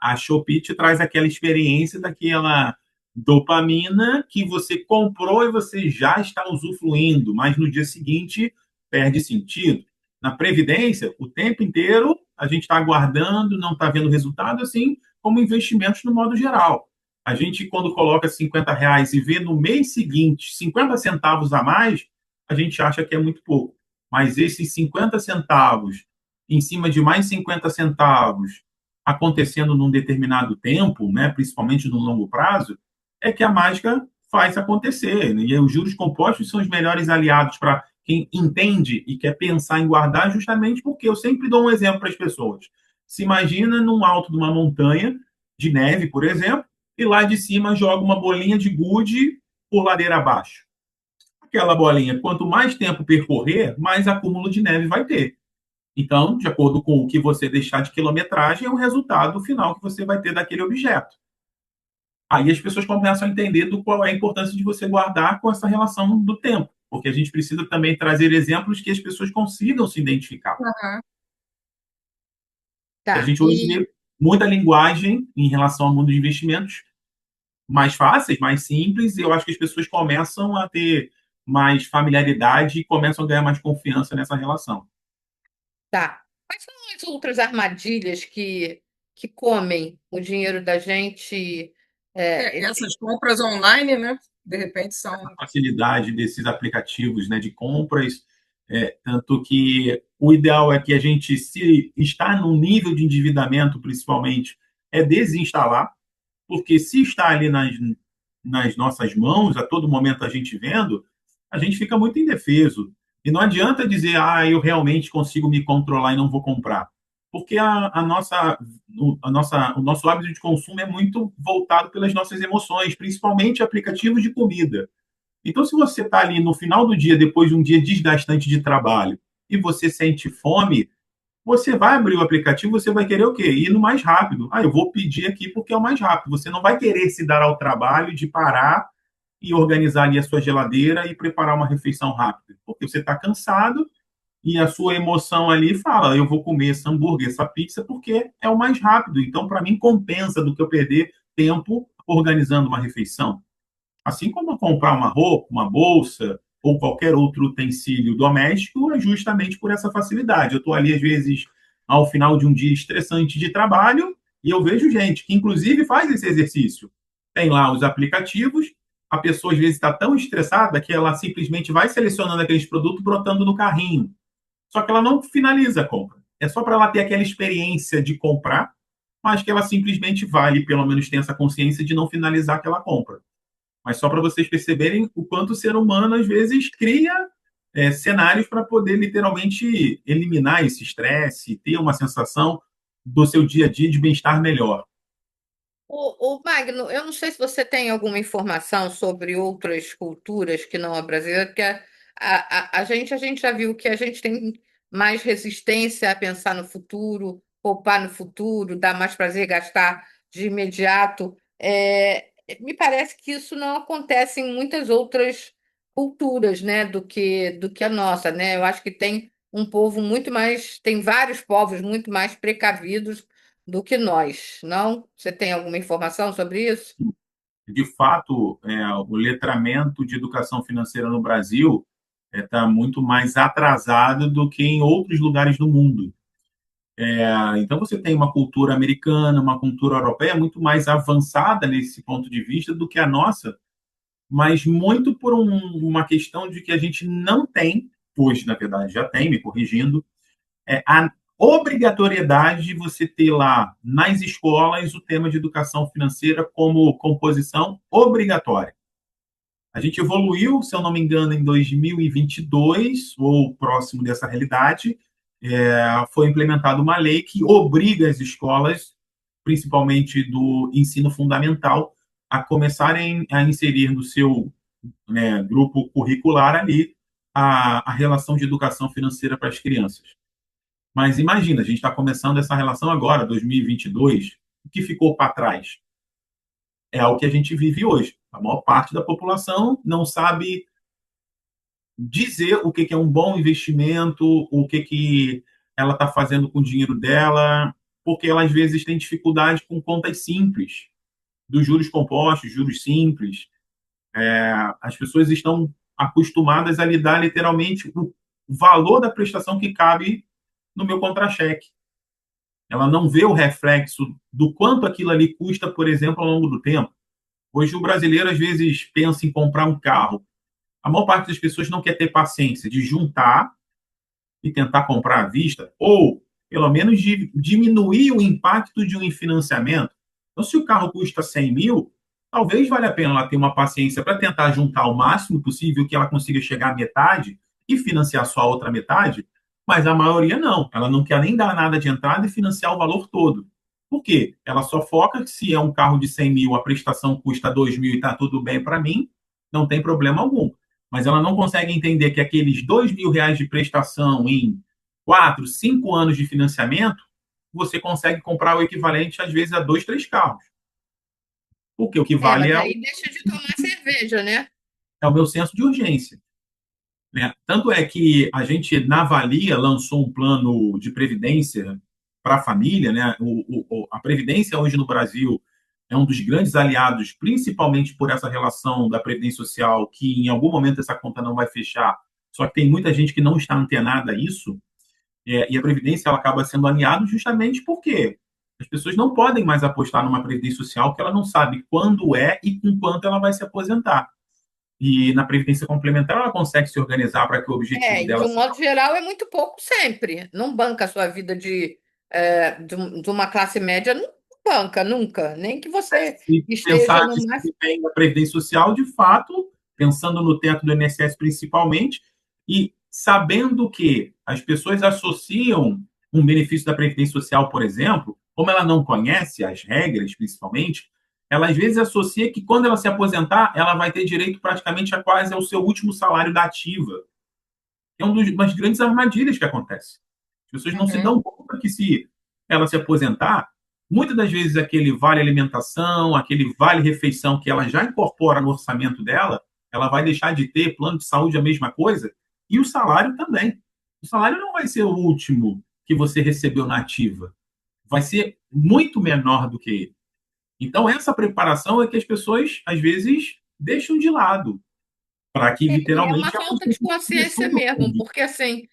A Shopee te traz aquela experiência daquela dopamina que você comprou e você já está usufruindo, mas no dia seguinte perde sentido. Na Previdência, o tempo inteiro a gente está aguardando, não está vendo resultado, assim como investimentos no modo geral. A gente, quando coloca R$ 50 e vê no mês seguinte 50 centavos a mais, a gente acha que é muito pouco. Mas esses 50 centavos, em cima de mais 50 centavos, acontecendo num determinado tempo, né, principalmente no longo prazo, é que a mágica faz acontecer. Né? E os juros compostos são os melhores aliados para quem entende e quer pensar em guardar, justamente porque eu sempre dou um exemplo para as pessoas. Se imagina num alto de uma montanha de neve, por exemplo, e lá de cima joga uma bolinha de gude por ladeira abaixo. aquela bolinha, quanto mais tempo percorrer, mais acúmulo de neve vai ter. Então, de acordo com o que você deixar de quilometragem, é o resultado final que você vai ter daquele objeto. Aí as pessoas começam a entender do qual é a importância de você guardar com essa relação do tempo, porque a gente precisa também trazer exemplos que as pessoas consigam se identificar. Aham. A Tá. gente hoje vê muita linguagem em relação ao mundo de investimentos mais fáceis, mais simples, e eu acho que as pessoas começam a ter mais familiaridade e começam a ganhar mais confiança nessa relação. Tá. Quais são as outras armadilhas que comem o dinheiro da gente? Essas compras online, né? De repente são. Facilidade desses aplicativos, né, de compras, tanto que o ideal é que a gente, se está num nível de endividamento, principalmente, é desinstalar, porque se está ali nas nossas mãos, a todo momento a gente vendo, a gente fica muito indefeso. E não adianta dizer, eu realmente consigo me controlar e não vou comprar. Porque o nosso hábito de consumo é muito voltado pelas nossas emoções, principalmente aplicativos de comida. Então, se você está ali no final do dia, depois de um dia desgastante de trabalho, e você sente fome, você vai abrir o aplicativo, você vai querer o quê? Ir no mais rápido. Eu vou pedir aqui porque é o mais rápido. Você não vai querer se dar ao trabalho de parar e organizar ali a sua geladeira e preparar uma refeição rápida, porque você está cansado e a sua emoção ali fala: eu vou comer esse hambúrguer, essa pizza, porque é o mais rápido. Então, para mim, compensa do que eu perder tempo organizando uma refeição. Assim como comprar uma roupa, uma bolsa ou qualquer outro utensílio doméstico, é justamente por essa facilidade. Eu estou ali, às vezes, ao final de um dia estressante de trabalho, e eu vejo gente que, inclusive, faz esse exercício. Tem lá os aplicativos, a pessoa, às vezes, está tão estressada que ela simplesmente vai selecionando aqueles produtos, brotando no carrinho. Só que ela não finaliza a compra. É só para ela ter aquela experiência de comprar, mas que ela simplesmente vai, e pelo menos tem essa consciência de não finalizar aquela compra. Mas só para vocês perceberem o quanto o ser humano, às vezes, cria cenários para poder literalmente eliminar esse estresse, ter uma sensação do seu dia a dia de bem-estar melhor. O Magno, eu não sei se você tem alguma informação sobre outras culturas que não a brasileira, porque a gente já viu que a gente tem mais resistência a pensar no futuro, poupar no futuro, dar mais prazer gastar de imediato. Me parece que isso não acontece em muitas outras culturas, né, do que a nossa, né? Eu acho que tem um povo muito mais, tem vários povos muito mais precavidos do que nós, não? Você tem alguma informação sobre isso? De fato, o letramento de educação financeira no Brasil está muito mais atrasado do que em outros lugares do mundo. Então, você tem uma cultura americana, uma cultura europeia muito mais avançada nesse ponto de vista do que a nossa, mas muito por uma questão de que a gente não tem, hoje, na verdade, já tem, me corrigindo, a obrigatoriedade de você ter lá nas escolas o tema de educação financeira como composição obrigatória. A gente evoluiu, se eu não me engano, em 2022, ou próximo dessa realidade, foi implementada uma lei que obriga as escolas, principalmente do ensino fundamental, a começarem a inserir no seu, grupo curricular ali a relação de educação financeira para as crianças. Mas imagina, a gente está começando essa relação agora, 2022, o que ficou para trás? É o que a gente vive hoje. A maior parte da população não sabe dizer o que é um bom investimento, o que ela está fazendo com o dinheiro dela, porque ela às vezes tem dificuldade com contas simples, dos juros compostos, juros simples. As pessoas estão acostumadas a lidar literalmente o valor da prestação que cabe no meu contra-cheque. Ela não vê o reflexo do quanto aquilo ali custa, por exemplo, ao longo do tempo. Hoje o brasileiro às vezes pensa em comprar um carro. A maior parte das pessoas não quer ter paciência de juntar e tentar comprar à vista, ou pelo menos de diminuir o impacto de um financiamento. Então, se o carro custa 100 mil, talvez valha a pena ela ter uma paciência para tentar juntar o máximo possível que ela consiga chegar à metade e financiar só a outra metade, mas a maioria não. Ela não quer nem dar nada de entrada e financiar o valor todo. Por quê? Ela só foca que se é um carro de 100 mil, a prestação custa 2 mil e está tudo bem para mim, não tem problema algum. mas ela não consegue entender que aqueles R$ 2.000 de prestação em 4, 5 anos de financiamento, você consegue comprar o equivalente, às vezes, a 2, 3 carros. Porque o que vale Mas aí deixa de tomar cerveja, né? é o meu senso de urgência. Né? Tanto é que a gente, na Valia, lançou um plano de previdência para a família. Né? A Previdência, hoje no Brasil, é um dos grandes aliados, principalmente por essa relação da Previdência Social, que em algum momento essa conta não vai fechar, só que tem muita gente que não está antenada a isso, e a Previdência ela acaba sendo aliado justamente porque as pessoas não podem mais apostar numa Previdência Social que ela não sabe quando é e com quanto ela vai se aposentar. E na Previdência Complementar ela consegue se organizar para que o objetivo De dela um modo geral, é muito pouco sempre. Não banca a sua vida de uma classe média, não banca, nunca. Nem que você se esteja pensar no nesse máximo. desempenho da Previdência Social, de fato, pensando no teto do INSS principalmente, e sabendo que as pessoas associam um benefício da Previdência Social, por exemplo, como ela não conhece as regras, principalmente, ela às vezes associa que quando ela se aposentar, ela vai ter direito praticamente a quase ao seu último salário da ativa. É uma das grandes armadilhas que acontece. As pessoas não se Uhum. dão conta que se ela se aposentar, muitas das vezes aquele vale alimentação, aquele vale refeição que ela já incorpora no orçamento dela, ela vai deixar de ter. Plano de saúde a mesma coisa, e o salário também. O salário não vai ser o último que você recebeu na ativa, vai ser muito menor do que ele. Então, essa preparação é que as pessoas, às vezes, deixam de lado, para que, E é uma literalmente, ela não falta tenha de consciência direção do mesmo, fundo. porque assim,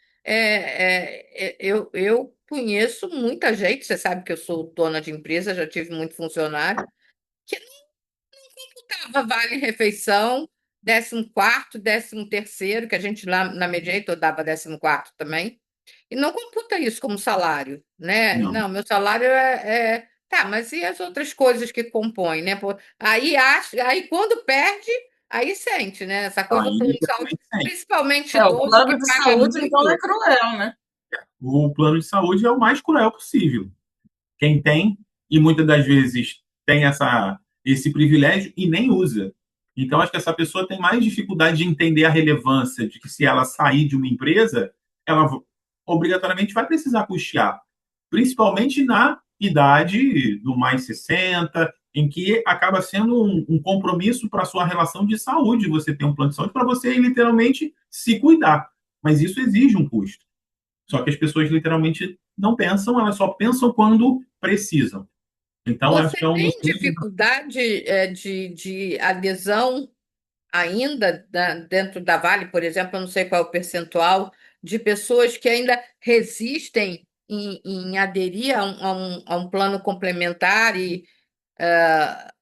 eu conheço muita gente, você sabe que eu sou dona de empresa, já tive muito funcionário, que não dava vale-refeição, 14º, 13º, que a gente lá na Mediator dava 14º também, e não computa isso como salário, né? Não. Não, meu salário Tá, mas e as outras coisas que compõem, né? Pô, aí quando perde, aí sente, né? Essa coisa do Aí plano de saúde, literalmente tem. principalmente O idoso que plano de paga saúde, então, é muito. cruel, né? O plano de saúde é o mais cruel possível. Quem tem, e muitas das vezes tem esse privilégio e nem usa. Então, acho que essa pessoa tem mais dificuldade de entender a relevância de que se ela sair de uma empresa, ela obrigatoriamente vai precisar custear, principalmente na idade do mais 60, em que acaba sendo um compromisso para a sua relação de saúde, você ter um plano de saúde para você literalmente se cuidar. Mas isso exige um custo. Só que as pessoas literalmente não pensam, elas só pensam quando precisam. Então, acho Você que é um dos tem grandes. dificuldade de adesão ainda dentro da Vale, por exemplo, eu não sei qual é o percentual de pessoas que ainda resistem em aderir a um plano complementar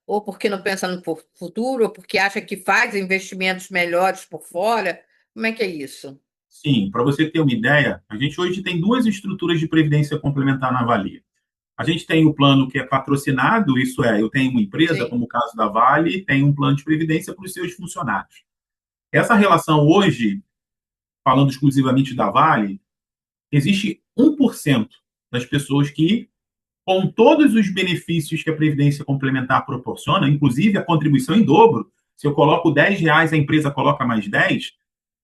ou porque não pensa no futuro, ou porque acha que faz investimentos melhores por fora. Como é que é isso? Sim, para você ter uma ideia, a gente hoje tem duas estruturas de previdência complementar na Valia. A gente tem o plano que é patrocinado, isso é, eu tenho uma empresa, Sim. como o caso da Vale, e tenho um plano de previdência para os seus funcionários. Essa relação hoje, falando exclusivamente da Vale, existe 1% das pessoas que, com todos os benefícios que a Previdência Complementar proporciona, inclusive a contribuição em dobro, se eu coloco R$ 10, a empresa coloca mais 10,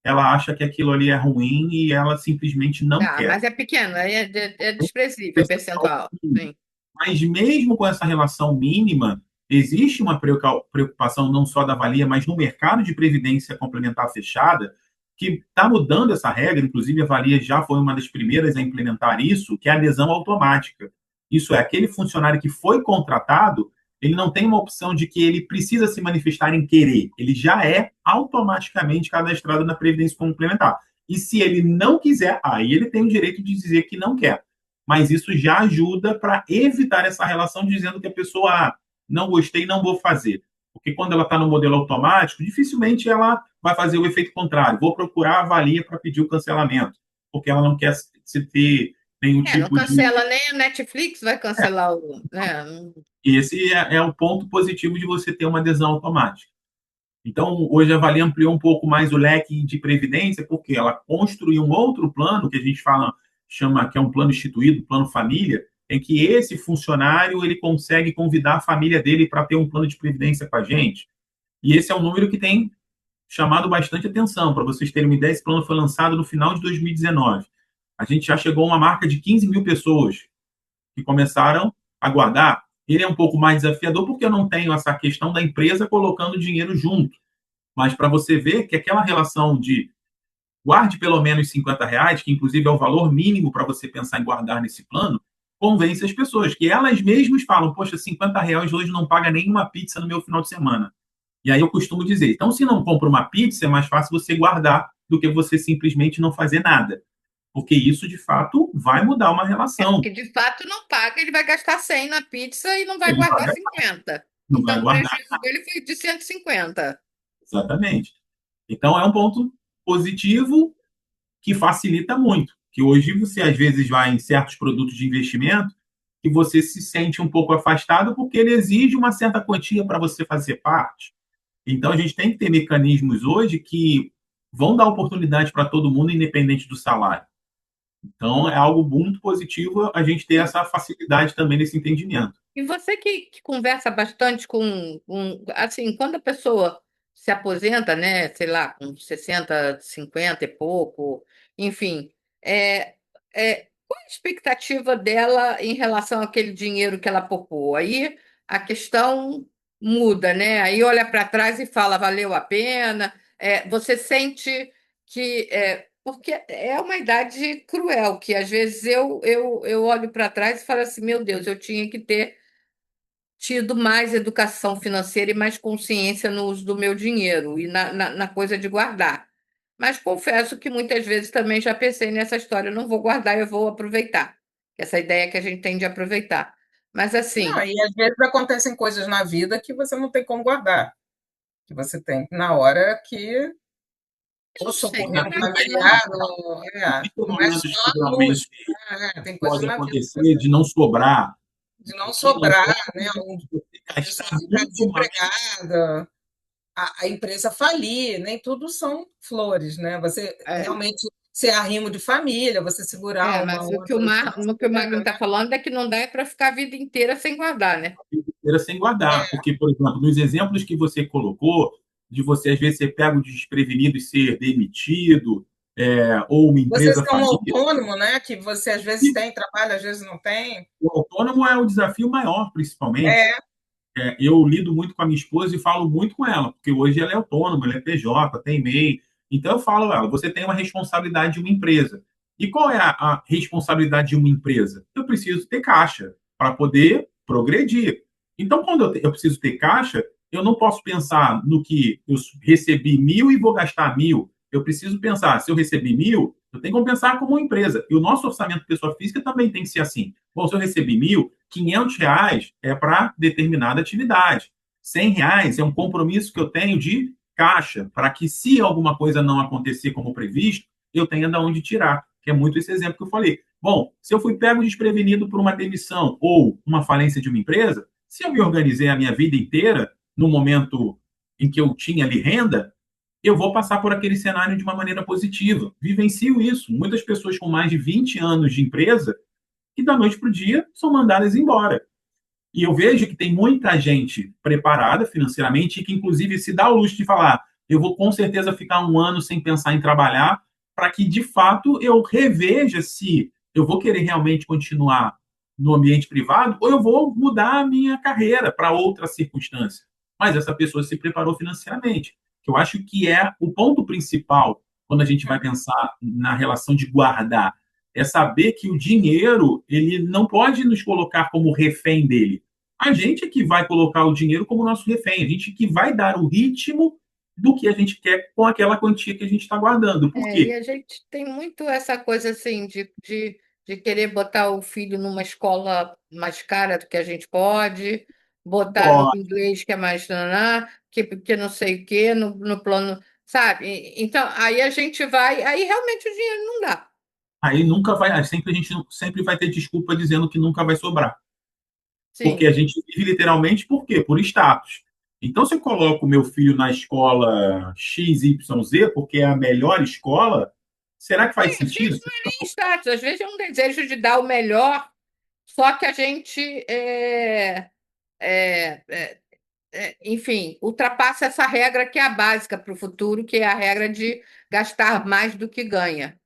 ela acha que aquilo ali é ruim e ela simplesmente não Tá, quer. mas é pequeno, aí é desprezível o percentual. Sim. Mas mesmo com essa relação mínima, existe uma preocupação não só da Valia, mas no mercado de previdência complementar fechada, que está mudando essa regra. Inclusive, a Valia já foi uma das primeiras a implementar isso, que é a adesão automática. Isso é, aquele funcionário que foi contratado, ele não tem uma opção de que ele precisa se manifestar em querer. Ele já é automaticamente cadastrado na Previdência Complementar. E se ele não quiser, aí ele tem o direito de dizer que não quer. Mas isso já ajuda para evitar essa relação dizendo que a pessoa, não gostei, não vou fazer. Porque quando ela está no modelo automático, dificilmente ela vai fazer o efeito contrário. Vou procurar a valia para pedir o cancelamento, porque ela não quer se ter nenhum Não tipo de. cancela nem a Netflix, vai cancelar o, né? Esse é o ponto positivo de você ter uma adesão automática. Então, hoje a Valia ampliou um pouco mais o leque de previdência, porque ela construiu um outro plano que a gente chama que é um plano instituído, plano família, em que esse funcionário ele consegue convidar a família dele para ter um plano de previdência com a gente. E esse é um número que tem chamado bastante atenção. Para vocês terem uma ideia, esse plano foi lançado no final de 2019. A gente já chegou a uma marca de 15 mil pessoas que começaram a guardar. Ele é um pouco mais desafiador porque eu não tenho essa questão da empresa colocando dinheiro junto. Mas para você ver que aquela relação de guarde pelo menos R$ 50, que inclusive é o valor mínimo para você pensar em guardar nesse plano, convence as pessoas, que elas mesmas falam, poxa, R$ 50 hoje não paga nenhuma pizza no meu final de semana. E aí eu costumo dizer, então se não compra uma pizza, é mais fácil você guardar do que você simplesmente não fazer nada. Porque isso, de fato, vai mudar uma relação. Porque de fato não paga, ele vai gastar 100 na pizza e não vai Ele guardar vai, 50. não vai Então o guardar. prejuízo dele foi de 150. Exatamente. Então, é um ponto positivo que facilita muito. Que hoje você, às vezes, vai em certos produtos de investimento e você se sente um pouco afastado porque ele exige uma certa quantia para você fazer parte. Então, a gente tem que ter mecanismos hoje que vão dar oportunidade para todo mundo, independente do salário. Então, é algo muito positivo a gente ter essa facilidade também nesse entendimento. E você que conversa bastante assim, quando a pessoa se aposenta, né, sei lá, com 60, 50 e pouco, enfim, qual a expectativa dela em relação àquele dinheiro que ela poupou? Aí a questão muda, né? Aí olha para trás e fala, valeu a pena. Você sente que porque é uma idade cruel, que às vezes eu olho para trás e falo assim, meu Deus, eu tinha que ter tido mais educação financeira e mais consciência no uso do meu dinheiro e na coisa de guardar. Mas confesso que muitas vezes também já pensei nessa história, eu não vou guardar, eu vou aproveitar. Essa ideia que a gente tem de aproveitar. Mas Não, assim, e às vezes acontecem coisas na vida que você não tem como guardar, que você tem na hora que eu ou não sei, socorrer meu um marido não. familiar, Existem não é momentos só que a luz, realmente tem coisas pode na vida acontecer de não sobrar. de não O que não sobrar, pode né? é você A pessoa gastar ficar muito mais. desempregada, a empresa falir, nem tudo são flores, né? Você É, realmente ser arrimo de família, você segurar uma mas outra O que o financeira, Magno está falando é que não dá para ficar a vida inteira sem guardar, né? Inteira sem guardar. Porque, por exemplo, nos exemplos que você colocou, de você às vezes ser pego de desprevenido e ser demitido, ou uma você empresa ser um falir, autônomo, né? Que você às vezes tem trabalho, às vezes não tem. o autônomo é o desafio maior, principalmente. É, Eu lido muito com a minha esposa e falo muito com ela, porque hoje ela é autônoma, ela é PJ, tem MEI. Então eu falo a ela, você tem uma responsabilidade de uma empresa. E qual é a responsabilidade de uma empresa? Eu preciso ter caixa para poder progredir. Então, quando eu preciso ter caixa, eu não posso pensar no que eu recebi 1.000 e vou gastar 1.000. Eu preciso pensar, se eu recebi 1.000, eu tenho que compensar como uma empresa. E o nosso orçamento pessoa física também tem que ser assim. Bom, se eu recebi 1.000, R$ 500 é para determinada atividade. R$ 100 é um compromisso que eu tenho de caixa, para que se alguma coisa não acontecer como previsto, eu tenha de onde tirar, que é muito esse exemplo que eu falei. Bom, se eu fui pego desprevenido por uma demissão ou uma falência de uma empresa, se eu me organizei a minha vida inteira, no momento em que eu tinha ali renda, eu vou passar por aquele cenário de uma maneira positiva. Vivencio isso. Muitas pessoas com mais de 20 anos de empresa que da noite para o dia são mandadas embora. E eu vejo que tem muita gente preparada financeiramente e que, inclusive, se dá o luxo de falar: eu vou com certeza ficar um ano sem pensar em trabalhar, para que, de fato, eu reveja se eu vou querer realmente continuar no ambiente privado ou eu vou mudar a minha carreira para outra circunstância. Mas essa pessoa se preparou financeiramente. Eu acho que é o ponto principal quando a gente vai pensar na relação de guardar. É saber que o dinheiro ele não pode nos colocar como refém dele. A gente é que vai colocar o dinheiro como nosso refém, a gente que vai dar o ritmo do que a gente quer com aquela quantia que a gente está guardando. Por E quê? a gente tem muito essa coisa assim de querer botar o filho numa escola mais cara do que a gente pode, botar no Pode. inglês que é mais naná, que não sei o quê, no plano, sabe? Então, aí a gente vai, aí realmente o dinheiro não dá. Aí nunca vai, sempre a gente sempre vai ter desculpa dizendo que nunca vai sobrar. Porque a Sim. gente vive literalmente por quê? Por status. Então, se eu coloco o meu filho na escola XYZ, porque é a melhor escola, será que faz Às sentido? vezes não é nem status, às vezes é um desejo de dar o melhor, só que a gente é, enfim, ultrapassa essa regra que é a básica para o futuro, que é a regra de gastar mais do que ganha.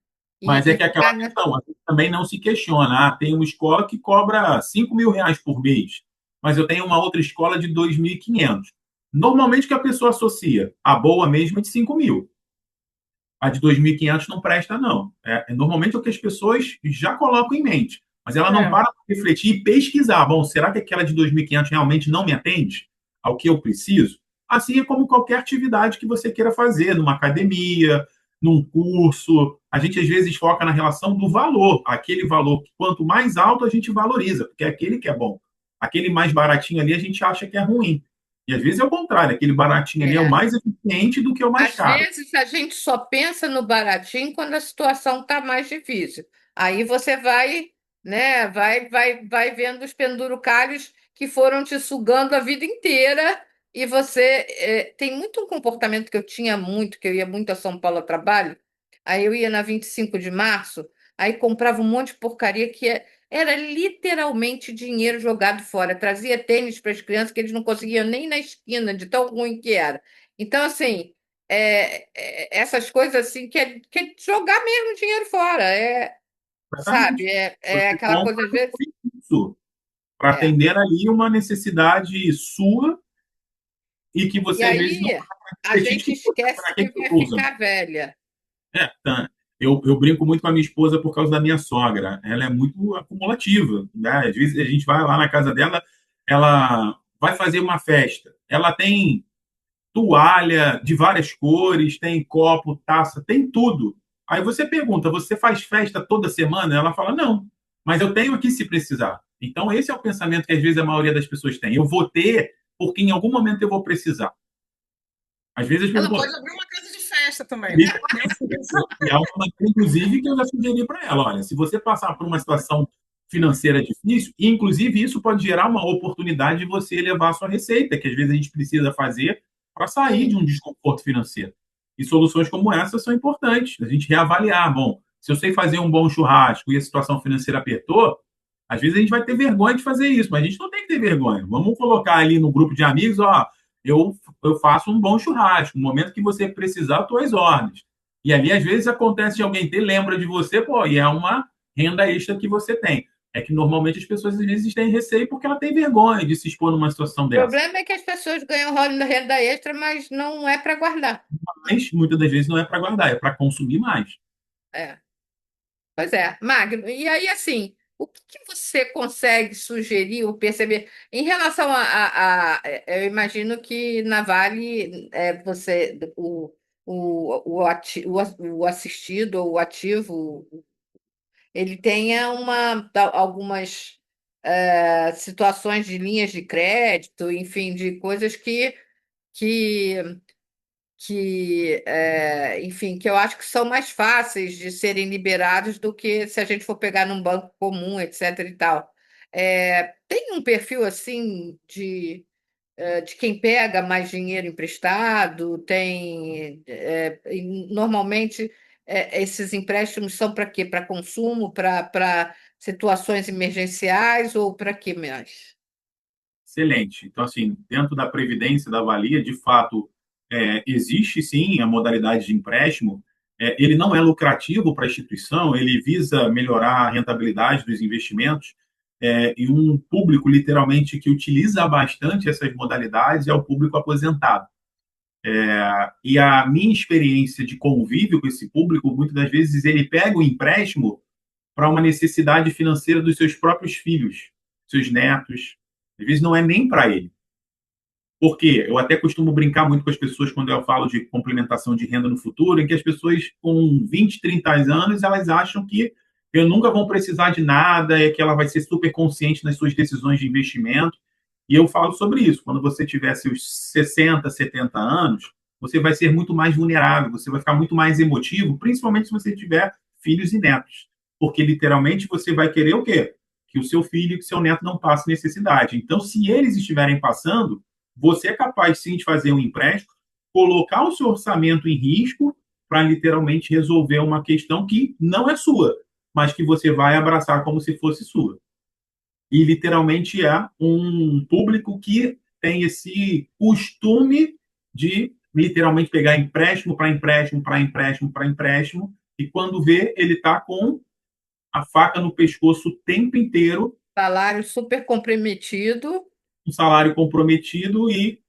Mas é E que aquela ficar questão, a gente também não se questiona. Ah, tem uma escola que cobra R$ 5.000 por mês, mas eu tenho uma outra escola de 2.500. Normalmente, o que a pessoa associa? A boa mesmo é de 5.000. A de 2.500 não presta, não. Normalmente é o que as pessoas já colocam em mente. Mas ela não É, para para refletir e pesquisar. Bom, será que aquela de 2.500 realmente não me atende ao que eu preciso? Assim é como qualquer atividade que você queira fazer, numa academia, num curso. A gente às vezes foca na relação do valor. Aquele valor que quanto mais alto a gente valoriza, porque é aquele que é bom. Aquele mais baratinho ali a gente acha que é ruim. E às vezes é o contrário, aquele baratinho ali é o é, mais eficiente do que o mais às caro. vezes a gente só pensa no baratinho quando a situação está mais difícil. Aí você vai, né, vai vendo os penduricalhos que foram te sugando a vida inteira e você tem muito um comportamento que eu tinha muito, que eu ia muito a São Paulo a trabalho. Aí eu ia na 25 de março, aí comprava um monte de porcaria era literalmente dinheiro jogado fora. Trazia tênis para as crianças que eles não conseguiam nem na esquina, de tão ruim que era. Então, assim, essas coisas assim que é jogar mesmo dinheiro fora, sabe? Exatamente. É Você aquela compra coisa, às por vezes, isso, para é. atender ali uma necessidade sua e que E você às vezes não aí para para a refletir de gente que, poxa, esquece para que que que eu vai estou usando? ficar velha. Tá. Eu brinco muito com a minha esposa por causa da minha sogra. Ela é muito acumulativa, né? Às vezes a gente vai lá na casa dela, ela vai fazer uma festa. Ela tem toalha de várias cores, tem copo, taça, tem tudo. Aí você pergunta, você faz festa toda semana? Ela fala, não, mas eu tenho aqui se precisar. Então, esse é o pensamento que às vezes a maioria das pessoas tem. Eu vou ter porque em algum momento eu vou precisar. Às vezes as pessoas ela falam, pode abrir uma casa de festa também, né? literalmente, e há uma maneira, inclusive, que eu já sugeri para ela, olha, se você passar por uma situação financeira difícil, inclusive isso pode gerar uma oportunidade de você elevar a sua receita, que às vezes a gente precisa fazer para sair de Sim. um desconforto financeiro. E soluções como essa são importantes, a gente reavaliar, bom, se eu sei fazer um bom churrasco e a situação financeira apertou, às vezes a gente vai ter vergonha de fazer isso, mas a gente não tem que ter vergonha. Vamos colocar ali no grupo de amigos, ó, eu, eu faço um bom churrasco. No momento que você precisar, eu estou às ordens. E ali, às vezes, acontece de alguém ter, lembra de você, pô, e é uma renda extra que você tem. É que normalmente as pessoas às vezes têm receio porque ela tem vergonha de se expor numa situação O dessa. problema é que as pessoas ganham renda extra, mas não é para guardar. Mas muitas das vezes não é para guardar, é para consumir mais. É. Pois é, Magno. E aí, assim, o que que você consegue sugerir ou perceber em relação eu imagino que na Vale o assistido ou o ativo ele tenha algumas situações de linhas de crédito, enfim, de coisas que enfim, que eu acho que são mais fáceis de serem liberados do que se a gente for pegar num banco comum, etc. e tal. Tem um perfil assim de quem pega mais dinheiro emprestado, normalmente esses empréstimos são para quê? Para consumo, para situações emergenciais ou para quê mais? Excelente. Então, assim, dentro da Previdência, da Valia, de fato, existe sim a modalidade de empréstimo. Ele não é lucrativo para a instituição, ele visa melhorar a rentabilidade dos investimentos. E um público, literalmente, que utiliza bastante essas modalidades é o público aposentado. E a minha experiência de convívio com esse público, muitas das vezes, ele pega o empréstimo para uma necessidade financeira dos seus próprios filhos, seus netos. Às vezes não é nem para ele. Porque eu até costumo brincar muito com as pessoas quando eu falo de complementação de renda no futuro, em que as pessoas com 20, 30 anos, elas acham que eu nunca vão precisar de nada, é que ela vai ser super consciente nas suas decisões de investimento. E eu falo sobre isso. Quando você tiver seus 60, 70 anos, você vai ser muito mais vulnerável, você vai ficar muito mais emotivo, principalmente se você tiver filhos e netos. Porque literalmente você vai querer o quê? Que o seu filho e que o seu neto não passem necessidade. Então, se eles estiverem passando, você é capaz sim de fazer um empréstimo, colocar o seu orçamento em risco para literalmente resolver uma questão que não é sua, mas que você vai abraçar como se fosse sua. E literalmente é um público que tem esse costume de literalmente pegar empréstimo para empréstimo, para empréstimo, para empréstimo, e quando vê, ele está com a faca no pescoço o tempo inteiro, Salário super comprometido. um salário comprometido e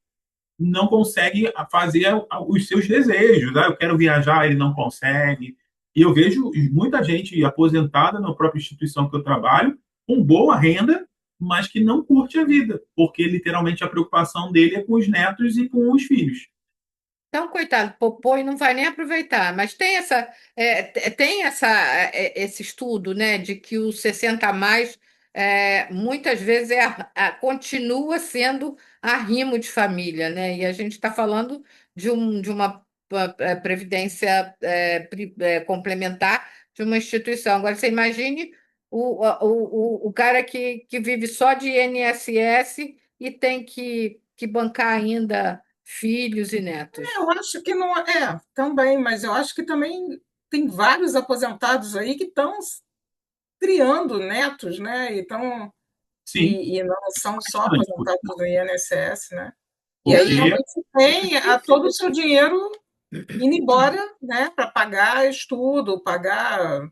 não consegue fazer os seus desejos. Né? Eu quero viajar, ele não consegue. E eu vejo muita gente aposentada na própria instituição que eu trabalho, com boa renda, mas que não curte a vida, porque literalmente a preocupação dele é com os netos e com os filhos. Então, coitado, popô e não vai nem aproveitar. Mas tem esse estudo, né, de que o 60 a mais muitas vezes continua sendo arrimo de família, né? E a gente está falando de uma previdência complementar de uma instituição. Agora, você imagine o cara que vive só de INSS e tem que bancar ainda filhos e netos. Eu acho que não é, também, mas eu acho que também tem vários aposentados aí que estão criando netos, né? Então, Sim, e não são só bastante, aposentados do INSS, né? E aí porque realmente tem todo o seu dinheiro indo embora, né, para pagar estudo, pagar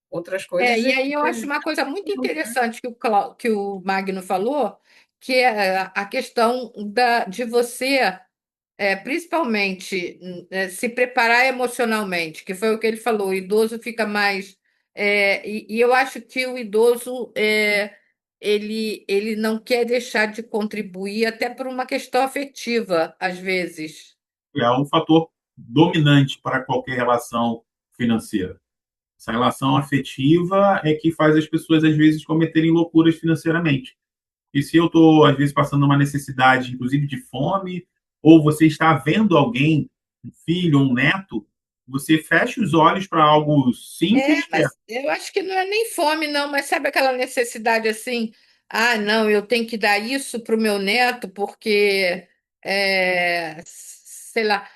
outras coisas. E aí eu acho uma coisa muito interessante que o Magno falou, que é a questão de você, principalmente, se preparar emocionalmente, que foi o que ele falou, o idoso fica mais. E eu acho que o idoso ele não quer deixar de contribuir, até por uma questão afetiva, às vezes. é um fator dominante para qualquer relação financeira. Essa relação afetiva é que faz as pessoas, às vezes, cometerem loucuras financeiramente. E se eu estou, às vezes, passando uma necessidade, inclusive de fome, ou você está vendo alguém, um filho ou um neto, você fecha os olhos para algo simples, que é Mas eu acho que não é nem fome, não, mas sabe aquela necessidade assim? Ah, não, eu tenho que dar isso para o meu neto porque, sei lá,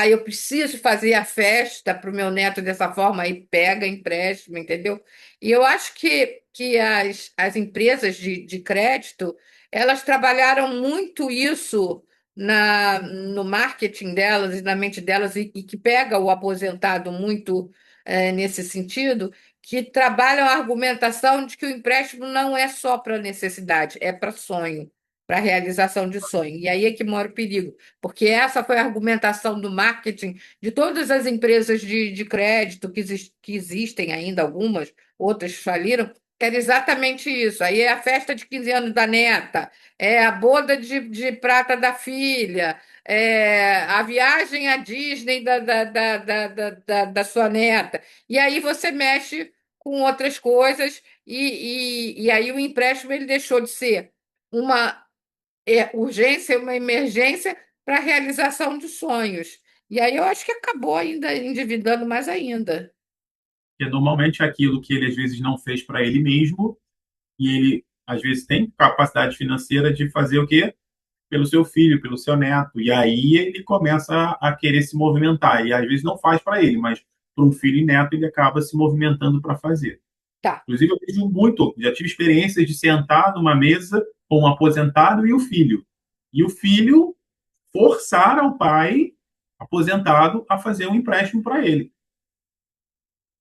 eu preciso fazer a festa para o meu neto dessa forma, aí pega empréstimo, entendeu? E eu acho que as empresas de crédito, elas trabalharam muito isso no marketing delas e na mente delas, e que pega o aposentado muito nesse sentido, que trabalham a argumentação de que o empréstimo não é só para necessidade, é para sonho, para realização de sonho. E aí é que mora o perigo, porque essa foi a argumentação do marketing de todas as empresas de crédito que existem ainda, algumas, outras faliram. Era exatamente isso. Aí é a festa de 15 anos da neta, é a boda de prata da filha, a viagem à Disney da sua neta. E aí você mexe com outras coisas, e aí o empréstimo ele deixou de ser uma urgência, uma emergência para a realização de sonhos. E aí eu acho que acabou ainda endividando mais ainda. normalmente aquilo que ele, às vezes, não fez para ele mesmo, e ele, às vezes, tem capacidade financeira de fazer o quê? Pelo seu filho, pelo seu neto. E aí ele começa a querer se movimentar. E às vezes não faz para ele, mas para um filho e neto ele acaba se movimentando para fazer. Tá. Inclusive, eu vejo muito, já tive experiências de sentar numa mesa com um aposentado e o filho. E o filho forçar ao pai aposentado a fazer um empréstimo para ele.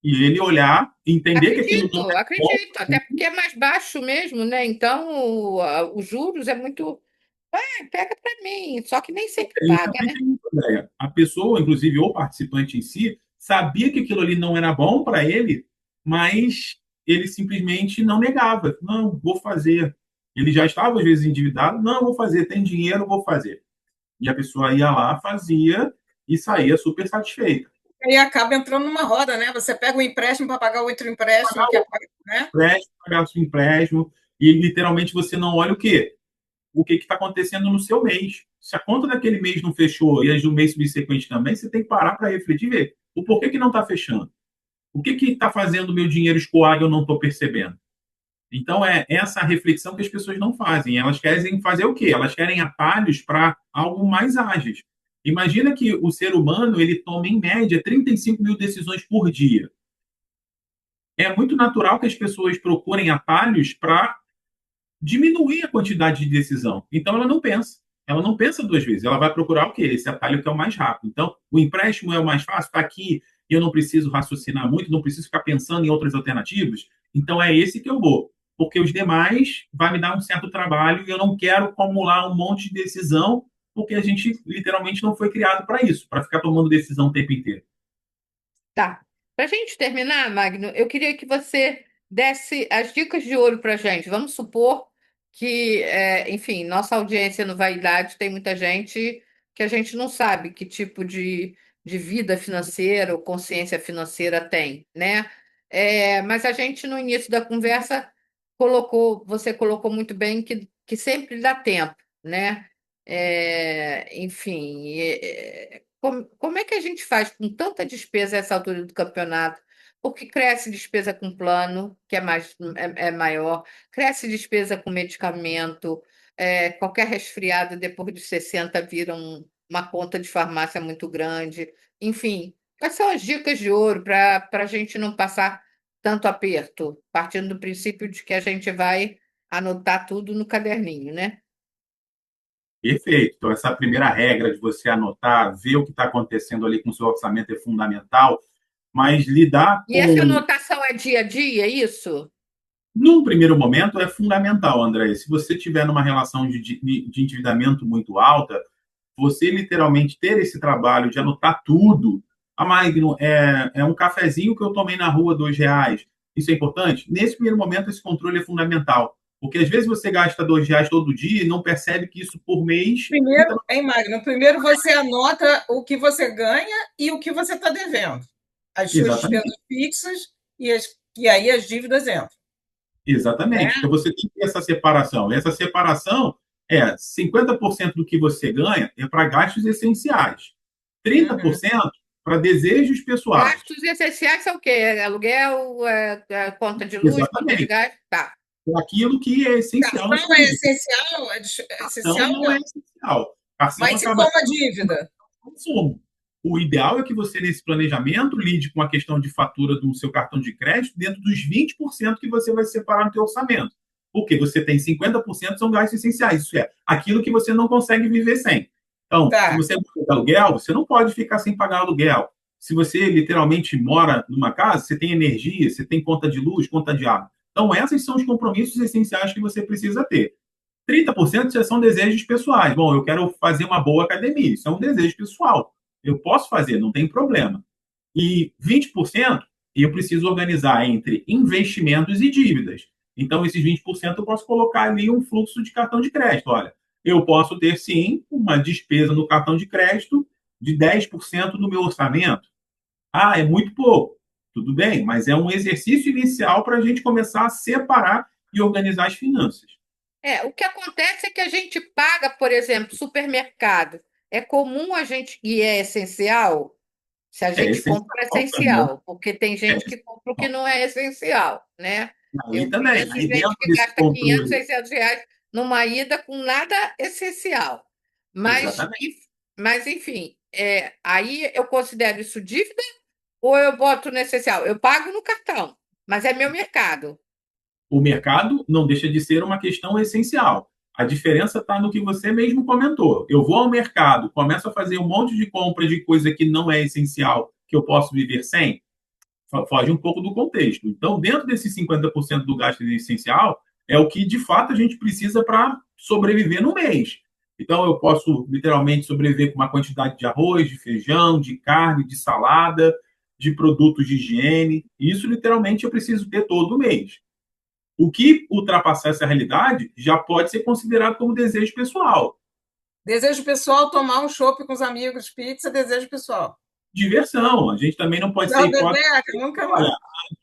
E ele olhar, entender que aquilo não Acredito, é bom. acredito, até porque é mais baixo mesmo, né? Então, os juros é muito. Pega para mim, só que nem sempre Ele paga, também né? tem muita ideia. A pessoa, inclusive o participante em si, sabia que aquilo ali não era bom para ele, mas ele simplesmente não negava. Não, vou fazer. Ele já estava, às vezes, endividado. Não, vou fazer. Tem dinheiro, vou fazer. E a pessoa ia lá, fazia e saía super satisfeita. E acaba entrando numa roda, né? Você pega o empréstimo para pagar outro empréstimo, que é, né? Empréstimo, pagar o seu empréstimo, e literalmente você não olha o quê? O que está acontecendo no seu mês. Se a conta daquele mês não fechou e as do mês subsequente também, você tem que parar para refletir e ver o porquê que não está fechando. O que está fazendo o meu dinheiro escoar e eu não estou percebendo? Então, é essa reflexão que as pessoas não fazem. Elas querem fazer o quê? Elas querem atalhos para algo mais ágeis. Imagina que o ser humano ele toma, em média, 35 mil decisões por dia. É muito natural que as pessoas procurem atalhos para diminuir a quantidade de decisão. Então, ela não pensa. Ela não pensa duas vezes. Ela vai procurar o quê? Esse atalho que é o mais rápido. Então, o empréstimo é o mais fácil, está aqui, eu não preciso raciocinar muito, não preciso ficar pensando em outras alternativas. Então, é esse que eu vou. Porque os demais vai me dar um certo trabalho e eu não quero acumular um monte de decisão, porque a gente literalmente não foi criado para isso, para ficar tomando decisão o tempo inteiro. Tá. Para a gente terminar, Magno, eu queria que você desse as dicas de ouro para a gente. Vamos supor que, enfim, nossa audiência no Vaidade tem muita gente que a gente não sabe que tipo de vida financeira ou consciência financeira tem, né? Mas a gente, no início da conversa, você colocou muito bem que sempre dá tempo, né? Enfim, como é que a gente faz com tanta despesa a essa altura do campeonato? Porque cresce despesa com plano, que é maior, cresce despesa com medicamento, qualquer resfriado depois de 60 vira uma conta de farmácia muito grande. Enfim, quais são as dicas de ouro para a gente não passar tanto aperto, partindo do princípio de que a gente vai anotar tudo no caderninho, né? Perfeito. Então, essa primeira regra de você anotar, ver o que está acontecendo ali com o seu orçamento é fundamental, mas lidar E essa com. anotação é dia a dia, é isso? Num primeiro momento, é fundamental, André. Se você tiver numa relação de endividamento muito alta, você literalmente ter esse trabalho de anotar tudo. A Magno, é um cafezinho que eu tomei na rua, R$ 2. Isso é importante? Nesse primeiro momento, esse controle é fundamental. Porque às vezes você gasta R$ 2 todo dia e não percebe que isso por mês. Primeiro, hein, Magno? Primeiro você anota o que você ganha e o que você está devendo. As suas despesas Exatamente. fixas e aí as dívidas entram. Né? Exatamente. Então você tem que ter essa separação. E essa separação 50% do que você ganha é para gastos essenciais, Uhum. 30% para desejos pessoais. Gastos essenciais são o quê? Aluguel, conta de luz, conta de Exatamente. gás? Tá. É aquilo que é essencial na Cartão sua é vida. essencial? É Cartão essencial, não não. é essencial. Cartão Mas e acaba como a sendo dívida? um consumo. O ideal é que você, nesse planejamento, lide com a questão de fatura do seu cartão de crédito dentro dos 20% que você vai separar no seu orçamento. Porque você tem 50% são gastos essenciais, isso é, aquilo que você não consegue viver sem. Então, se Tá. você paga aluguel, você não pode ficar sem pagar aluguel. Se você literalmente mora numa casa, você tem energia, você tem conta de luz, conta de água. Então, esses são os compromissos essenciais que você precisa ter. 30% já são desejos pessoais. Bom, eu quero fazer uma boa academia. Isso é um desejo pessoal. Eu posso fazer, não tem problema. E 20% eu preciso organizar entre investimentos e dívidas. Então, esses 20% eu posso colocar ali um fluxo de cartão de crédito. Olha, eu posso ter, sim, uma despesa no cartão de crédito de 10% do meu orçamento. Ah, é muito pouco. Tudo bem, mas é um exercício inicial para a gente começar a separar e organizar as finanças. O que acontece é que a gente paga, por exemplo, supermercado. É comum a gente, e é essencial, se a É gente compra essencial também. essencial, porque tem É gente que compra o que não é essencial, né? aí Eu também. conheço Aí gente dentro que desse gasta 500, controle. R$ 600 numa ida com nada essencial. Mas, Exatamente. mas enfim, aí eu considero isso dívida ou eu boto no essencial? Eu pago no cartão, mas é meu mercado. O mercado não deixa de ser uma questão essencial. A diferença está no que você mesmo comentou. Eu vou ao mercado, começo a fazer um monte de compra de coisa que não é essencial, que eu posso viver sem, foge um pouco do contexto. Então, dentro desses 50% do gasto essencial, é o que de fato a gente precisa para sobreviver no mês. Então, eu posso literalmente sobreviver com uma quantidade de arroz, de feijão, de carne, de salada, de produtos de higiene. Isso, literalmente, eu preciso ter todo mês. O que ultrapassar essa realidade já pode ser considerado como desejo pessoal. Desejo pessoal, tomar um chopp com os amigos, pizza, desejo pessoal. Diversão. A gente também não pode ser Não, hipócrita. Dedeca, nunca Olha, mais.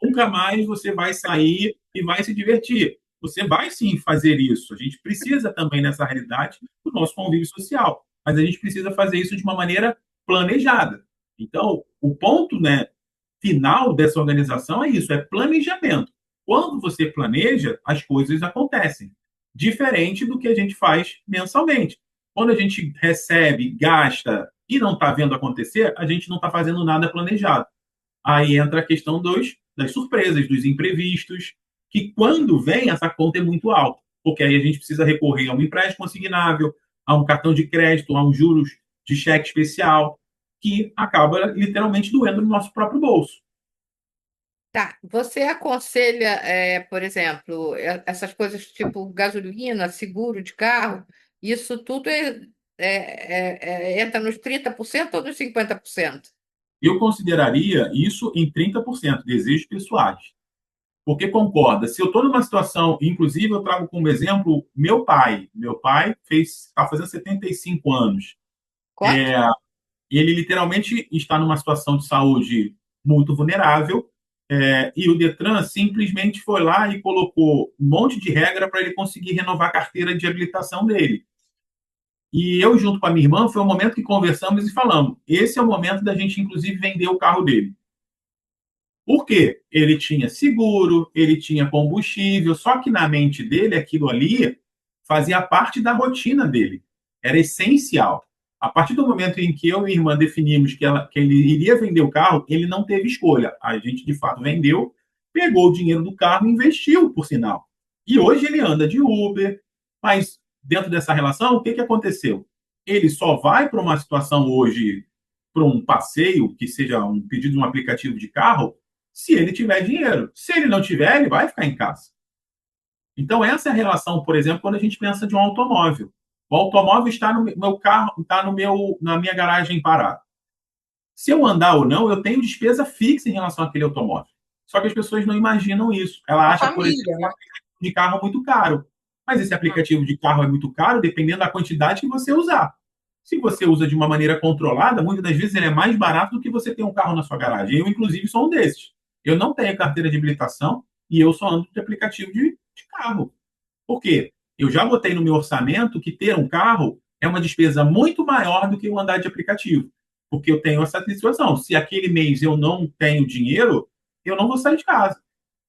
nunca mais você vai sair e vai se divertir. Você vai sim fazer isso. A gente precisa também, nessa realidade, do nosso convívio social. Mas a gente precisa fazer isso de uma maneira planejada. Então, o ponto, né, final dessa organização é isso, é planejamento. Quando você planeja, as coisas acontecem. Diferente do que a gente faz mensalmente. Quando a gente recebe, gasta e não está vendo acontecer, a gente não está fazendo nada planejado. Aí entra a questão das surpresas, dos imprevistos, que quando vem, essa conta é muito alta. porque aí a gente precisa recorrer a um empréstimo consignável, a um cartão de crédito, a um juros de cheque especial, que acaba literalmente doendo no nosso próprio bolso. Tá, você aconselha, por exemplo, essas coisas tipo gasolina, seguro de carro, isso tudo entra nos 30% ou nos 50%? Eu consideraria isso em 30%, desejos pessoais. Porque concorda, se eu estou numa situação, inclusive eu trago como exemplo meu pai. Meu pai está fazendo 75 anos. Quanto? Ele literalmente está numa situação de saúde muito vulnerável, e o Detran simplesmente foi lá e colocou um monte de regra para ele conseguir renovar a carteira de habilitação dele. E eu, junto com a minha irmã, foi o momento que conversamos e falamos: esse é o momento da gente, inclusive, vender o carro dele. Por quê? Ele tinha seguro, ele tinha combustível, só que na mente dele, aquilo ali fazia parte da rotina dele. Era essencial. A partir do momento em que eu e minha irmã definimos que ele iria vender o carro, ele não teve escolha. A gente, de fato, vendeu, pegou o dinheiro do carro e investiu, por sinal. E hoje ele anda de Uber, mas dentro dessa relação, o que, que aconteceu? Ele só vai para uma situação hoje, para um passeio, que seja um pedido de um aplicativo de carro, se ele tiver dinheiro. Se ele não tiver, ele vai ficar em casa. Então, essa é a relação, por exemplo, quando a gente pensa de um automóvel. O automóvel está no meu carro, está na minha garagem parado. Se eu andar ou não, eu tenho despesa fixa em relação àquele automóvel. Só que as pessoas não imaginam isso. Ela A acha, por exemplo, família, que o né? aplicativo de carro é muito caro. Mas esse aplicativo de carro é muito caro dependendo da quantidade que você usar. Se você usa de uma maneira controlada, muitas das vezes ele é mais barato do que você ter um carro na sua garagem. Eu, inclusive, sou um desses. Eu não tenho carteira de habilitação e eu só ando de aplicativo de carro. Por quê? Eu já botei no meu orçamento que ter um carro é uma despesa muito maior do que o andar de aplicativo. Porque eu tenho essa situação. Se aquele mês eu não tenho dinheiro, eu não vou sair de casa.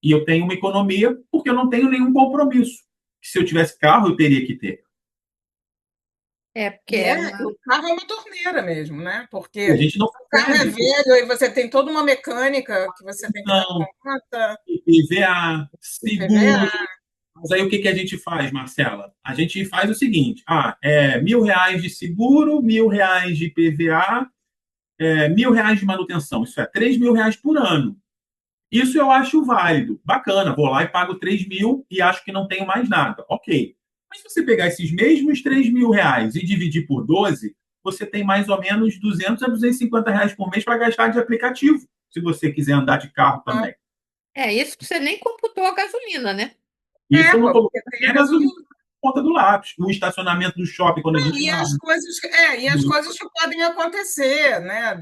E eu tenho uma economia porque eu não tenho nenhum compromisso. Se eu tivesse carro, eu teria que ter. Porque é uma. O carro é uma torneira mesmo, né? E a Porque gente não o carro é percebe. velho, aí você tem toda uma mecânica que você tem que dar Não, conta, IPVA, IPVA. seguro. Mas aí o que, que a gente faz, Marcela? A gente faz o seguinte: R$ 1.000 de seguro, R$ 1.000 de IPVA, R$ 1.000 de manutenção. Isso é R$ 3.000 por ano. Isso eu acho válido, bacana. Vou lá e pago 3.000 e acho que não tenho mais nada. Ok. Mas se você pegar esses mesmos R$ 3.000 e dividir por 12, você tem mais ou menos R$ 200 a R$ 250 por mês para gastar de aplicativo, se você quiser andar de carro também. É isso que você nem computou a gasolina, né? Isso eu não Porque coloquei tem nem a a gasolina gasolina. na ponta do lápis. O estacionamento do shopping, quando a gente E vai. as coisas que podem acontecer, né?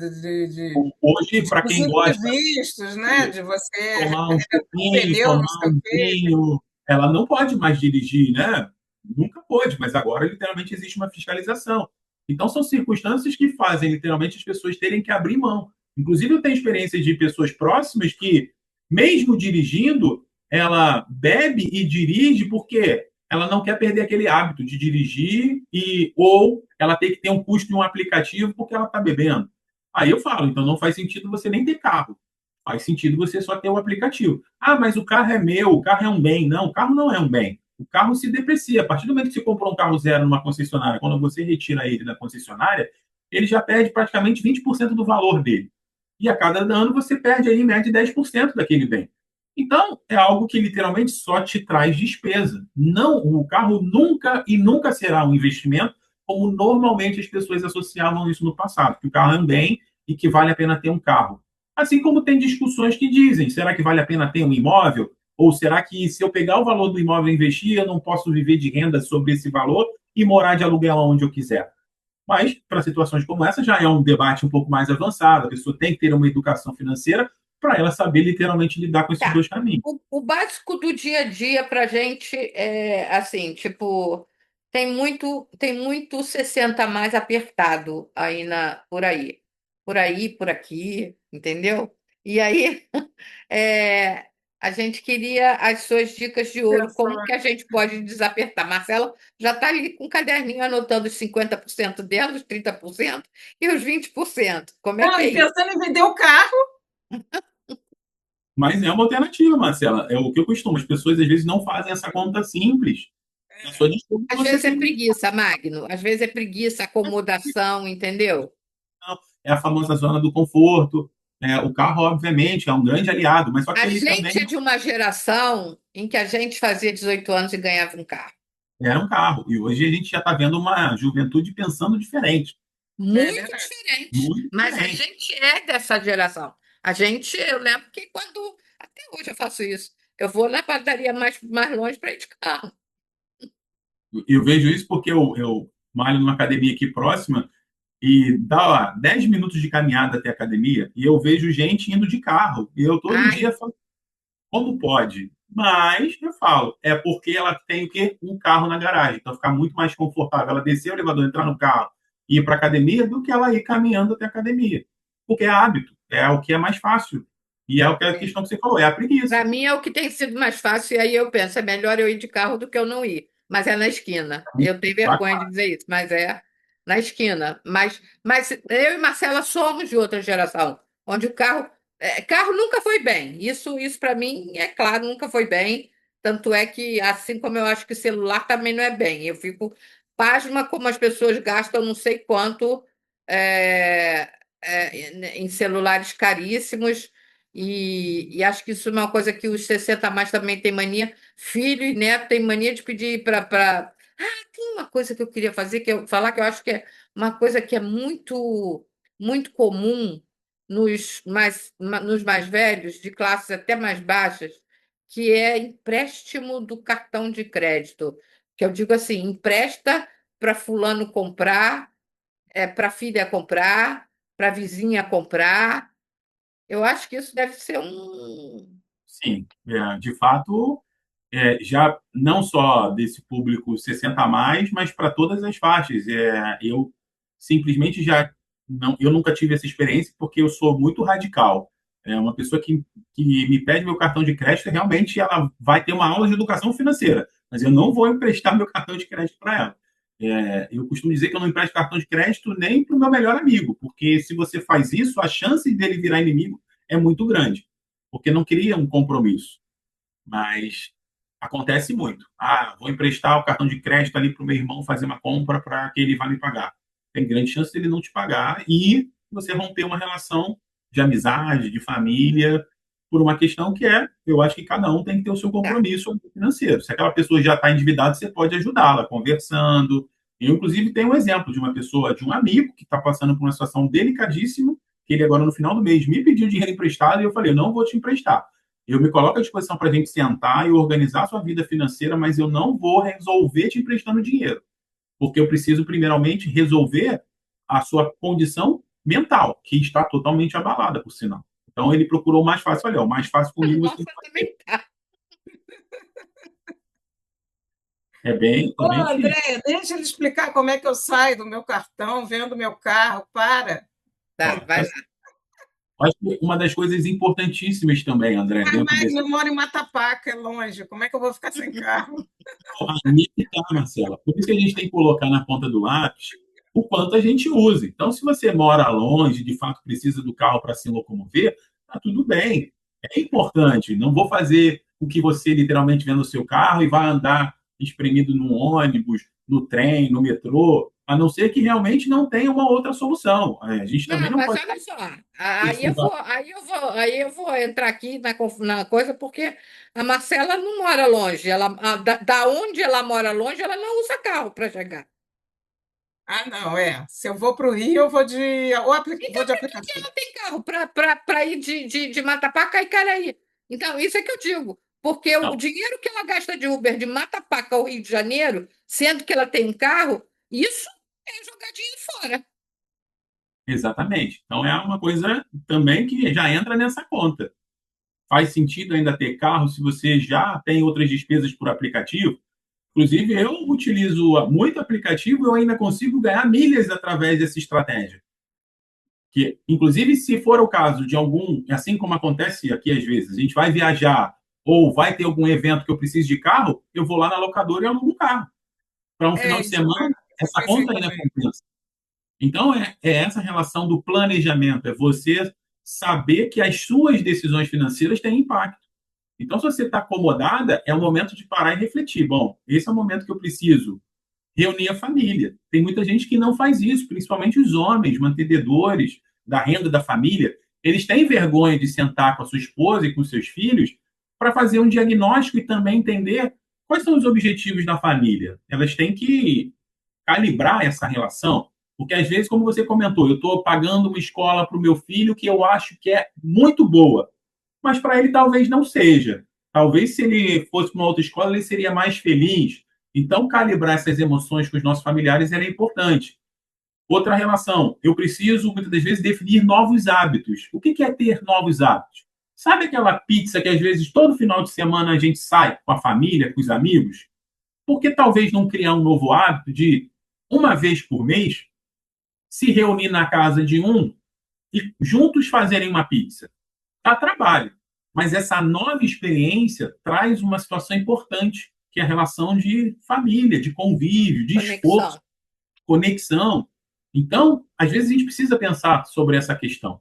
Hoje, para Os quem gosta imprevistos, né? De você tomar um um chopinho, pneu, não tomar sei o um quê. vinho, ela não pode mais dirigir, né? Nunca pôde, mas agora literalmente existe uma fiscalização. Então são circunstâncias que fazem literalmente as pessoas terem que abrir mão. Inclusive eu tenho experiências de pessoas próximas que, mesmo dirigindo, ela bebe e dirige porque ela não quer perder aquele hábito de dirigir ou ela tem que ter um custo de um aplicativo porque ela está bebendo. Aí eu falo, então não faz sentido você nem ter carro. Faz sentido você só ter o aplicativo. Ah, mas o carro é meu, o carro é um bem. Não, o carro não é um bem. O carro se deprecia. A partir do momento que você comprou um carro zero numa concessionária, quando você retira ele da concessionária, ele já perde praticamente 20% do valor dele. E a cada ano você perde aí em média 10% daquele bem. Então, é algo que literalmente só te traz despesa. Não, o carro nunca e nunca será um investimento, como normalmente as pessoas associavam isso no passado, que o carro é um bem e que vale a pena ter um carro. Assim como tem discussões que dizem: será que vale a pena ter um imóvel? Ou será que se eu pegar o valor do imóvel e investir, eu não posso viver de renda sobre esse valor e morar de aluguel onde eu quiser? Mas, para situações como essa, já é um debate um pouco mais avançado. A pessoa tem que ter uma educação financeira para ela saber literalmente lidar com esses Tá. dois caminhos. O básico do dia a dia para a gente é assim, tipo, tem muito 60 a mais apertado aí por aí, por aqui, entendeu? E aí é, a gente queria as suas dicas de ouro, como que a gente pode desapertar. Marcela já está ali com um caderninho anotando os 50% dela, os 30% e os 20%. Como é Não, que é e isso? pensando em vender o carro, Mas é uma alternativa, Marcela. É o que eu costumo. As pessoas às vezes não fazem essa conta simples. A sua desculpa, Às você vezes é tem. preguiça, Magno. Às vezes é preguiça, acomodação, entendeu? É a famosa zona do conforto. O carro, obviamente, é um grande aliado, mas só que A ele gente também é de uma geração em que a gente fazia 18 anos e ganhava um carro. era um carro. E hoje a gente já está vendo uma juventude pensando diferente, É Muito verdade. diferente. muito Mas a diferente. gente é dessa geração. Eu lembro que quando, até hoje eu faço isso, eu vou na padaria mais longe para ir de carro. Eu vejo isso porque eu malho numa academia aqui próxima e dá lá, 10 minutos de caminhada até a academia e eu vejo gente indo de carro. E eu todo dia Ai, falo, como pode? Mas eu falo, é porque ela tem o quê? Um carro na garagem. Então fica muito mais confortável ela descer o elevador, entrar no carro e ir para a academia do que ela ir caminhando até a academia. Porque é hábito, é o que é mais fácil. E é o que é a questão que você falou, é a para preguiça. mim é o que tem sido mais fácil, e aí eu penso, é melhor eu ir de carro do que eu não ir. Mas é na esquina. Eu tenho vergonha de dizer isso, mas é na esquina. Mas eu e Marcela somos de outra geração, onde carro nunca foi bem. Isso para mim, é claro, nunca foi bem. Tanto é que, assim como eu acho que celular também não é bem. Eu fico pasma como as pessoas gastam não sei quanto é, em celulares caríssimos e acho que isso é uma coisa que os 60 a mais também têm mania. Filho e neto têm mania de pedir para. Ah, tem uma coisa que eu queria fazer, falar que eu acho que é uma coisa que é muito comum nos mais velhos, de classes até mais baixas, que é empréstimo do cartão de crédito. Que eu digo assim, empresta para fulano comprar, para filha comprar, para vizinha comprar. Eu acho que isso deve ser um. Sim, de fato, já não só desse público 60 a mais, mas para todas as faixas. Eu simplesmente já não, eu nunca tive essa experiência porque eu sou muito radical. É uma pessoa que me pede meu cartão de crédito, realmente ela vai ter uma aula de educação financeira, mas eu não vou emprestar meu cartão de crédito para ela. Eu costumo dizer que eu não empresto cartão de crédito nem para o meu melhor amigo, porque se você faz isso, a chance dele virar inimigo é muito grande, porque não cria um compromisso. Mas acontece muito. Ah, vou emprestar o cartão de crédito ali para o meu irmão fazer uma compra para que ele vá me pagar. Tem grande chance dele não te pagar e você romper uma relação de amizade, de família, por uma questão que eu acho que cada um tem que ter o seu Tá. compromisso financeiro. Se aquela pessoa já está endividada, você pode ajudá-la conversando. Eu, inclusive, tenho um exemplo de uma pessoa, de um amigo que está passando por uma situação delicadíssima, que ele agora no final do mês me pediu dinheiro emprestado e eu falei, eu não vou te emprestar. Eu me coloco à disposição para a gente sentar e organizar a sua vida financeira, mas eu não vou resolver te emprestando dinheiro, porque eu preciso, primeiramente, resolver a sua condição mental, que está totalmente abalada, por sinal. Então, ele procurou o mais fácil. Olha, o mais fácil A comigo você nossa tem que fazer. também tá. É Ô, bem difícil. Andréia, deixa ele explicar como é que eu saio do meu cartão, vendo meu carro, para. Tá, Ó, vai lá. acho que uma das coisas importantíssimas também, André, Mas, dentro desse. Magno, eu moro em Matapaca, é longe. Como é que eu vou ficar sem carro? Aí que tá, Marcela. Por isso que a gente tem que colocar na ponta do lápis o quanto a gente usa. Então, se você mora longe, de fato precisa do carro para se locomover, tá tudo bem. É importante. Não vou fazer o que você literalmente vê no seu carro e vai andar espremido no ônibus, no trem, no metrô, a não ser que realmente não tenha uma outra solução. A gente também Não, não mas pode olha só, terceirizar. aí eu vou entrar aqui na coisa, porque a Marcela não mora longe. Da onde ela mora longe, ela não usa carro para chegar. Ah, não, é. Se eu vou para o Rio, eu vou Então, de para que que aplicativo. ela tem carro para ir de Matapá a Icaraí? Então, isso é que eu digo. Porque o Não, dinheiro que ela gasta de Uber de Matapá ao Rio de Janeiro, sendo que ela tem um carro, isso é jogar dinheiro fora. exatamente. Então, é uma coisa também que já entra nessa conta. Faz sentido ainda ter carro se você já tem outras despesas por aplicativo? Inclusive, eu utilizo muito aplicativo e eu ainda consigo ganhar milhas através dessa estratégia. Que, inclusive, se for o caso de algum, assim como acontece aqui às vezes, a gente vai viajar ou vai ter algum evento que eu preciso de carro, eu vou lá na locadora e alugo um carro. Para um final É, de semana, eu essa pensei conta ainda também. compensa. Então, é essa relação do planejamento, é você saber que as suas decisões financeiras têm impacto. Então, se você está acomodada, é o momento de parar e refletir. Bom, esse é o momento que eu preciso reunir a família. Tem muita gente que não faz isso, principalmente os homens, mantenedores da renda da família. Eles têm vergonha de sentar com a sua esposa e com seus filhos para fazer um diagnóstico e também entender quais são os objetivos da família. Elas têm que calibrar essa relação, porque às vezes, como você comentou, eu estou pagando uma escola para o meu filho que eu acho que é muito boa, mas para ele talvez não seja. Talvez se ele fosse para uma outra escola, ele seria mais feliz. Então, calibrar essas emoções com os nossos familiares era importante. Outra relação, eu preciso, muitas das vezes, definir novos hábitos. O que é ter novos hábitos? Sabe aquela pizza que, às vezes, todo final de semana a gente sai com a família, com os amigos? Por que talvez não criar um novo hábito de, uma vez por mês, se reunir na casa de um e juntos fazerem uma pizza? Dá trabalho. Mas essa nova experiência traz uma situação importante, que é a relação de família, de convívio, de esforço, Conexão. conexão. Então, às vezes a gente precisa pensar sobre essa questão.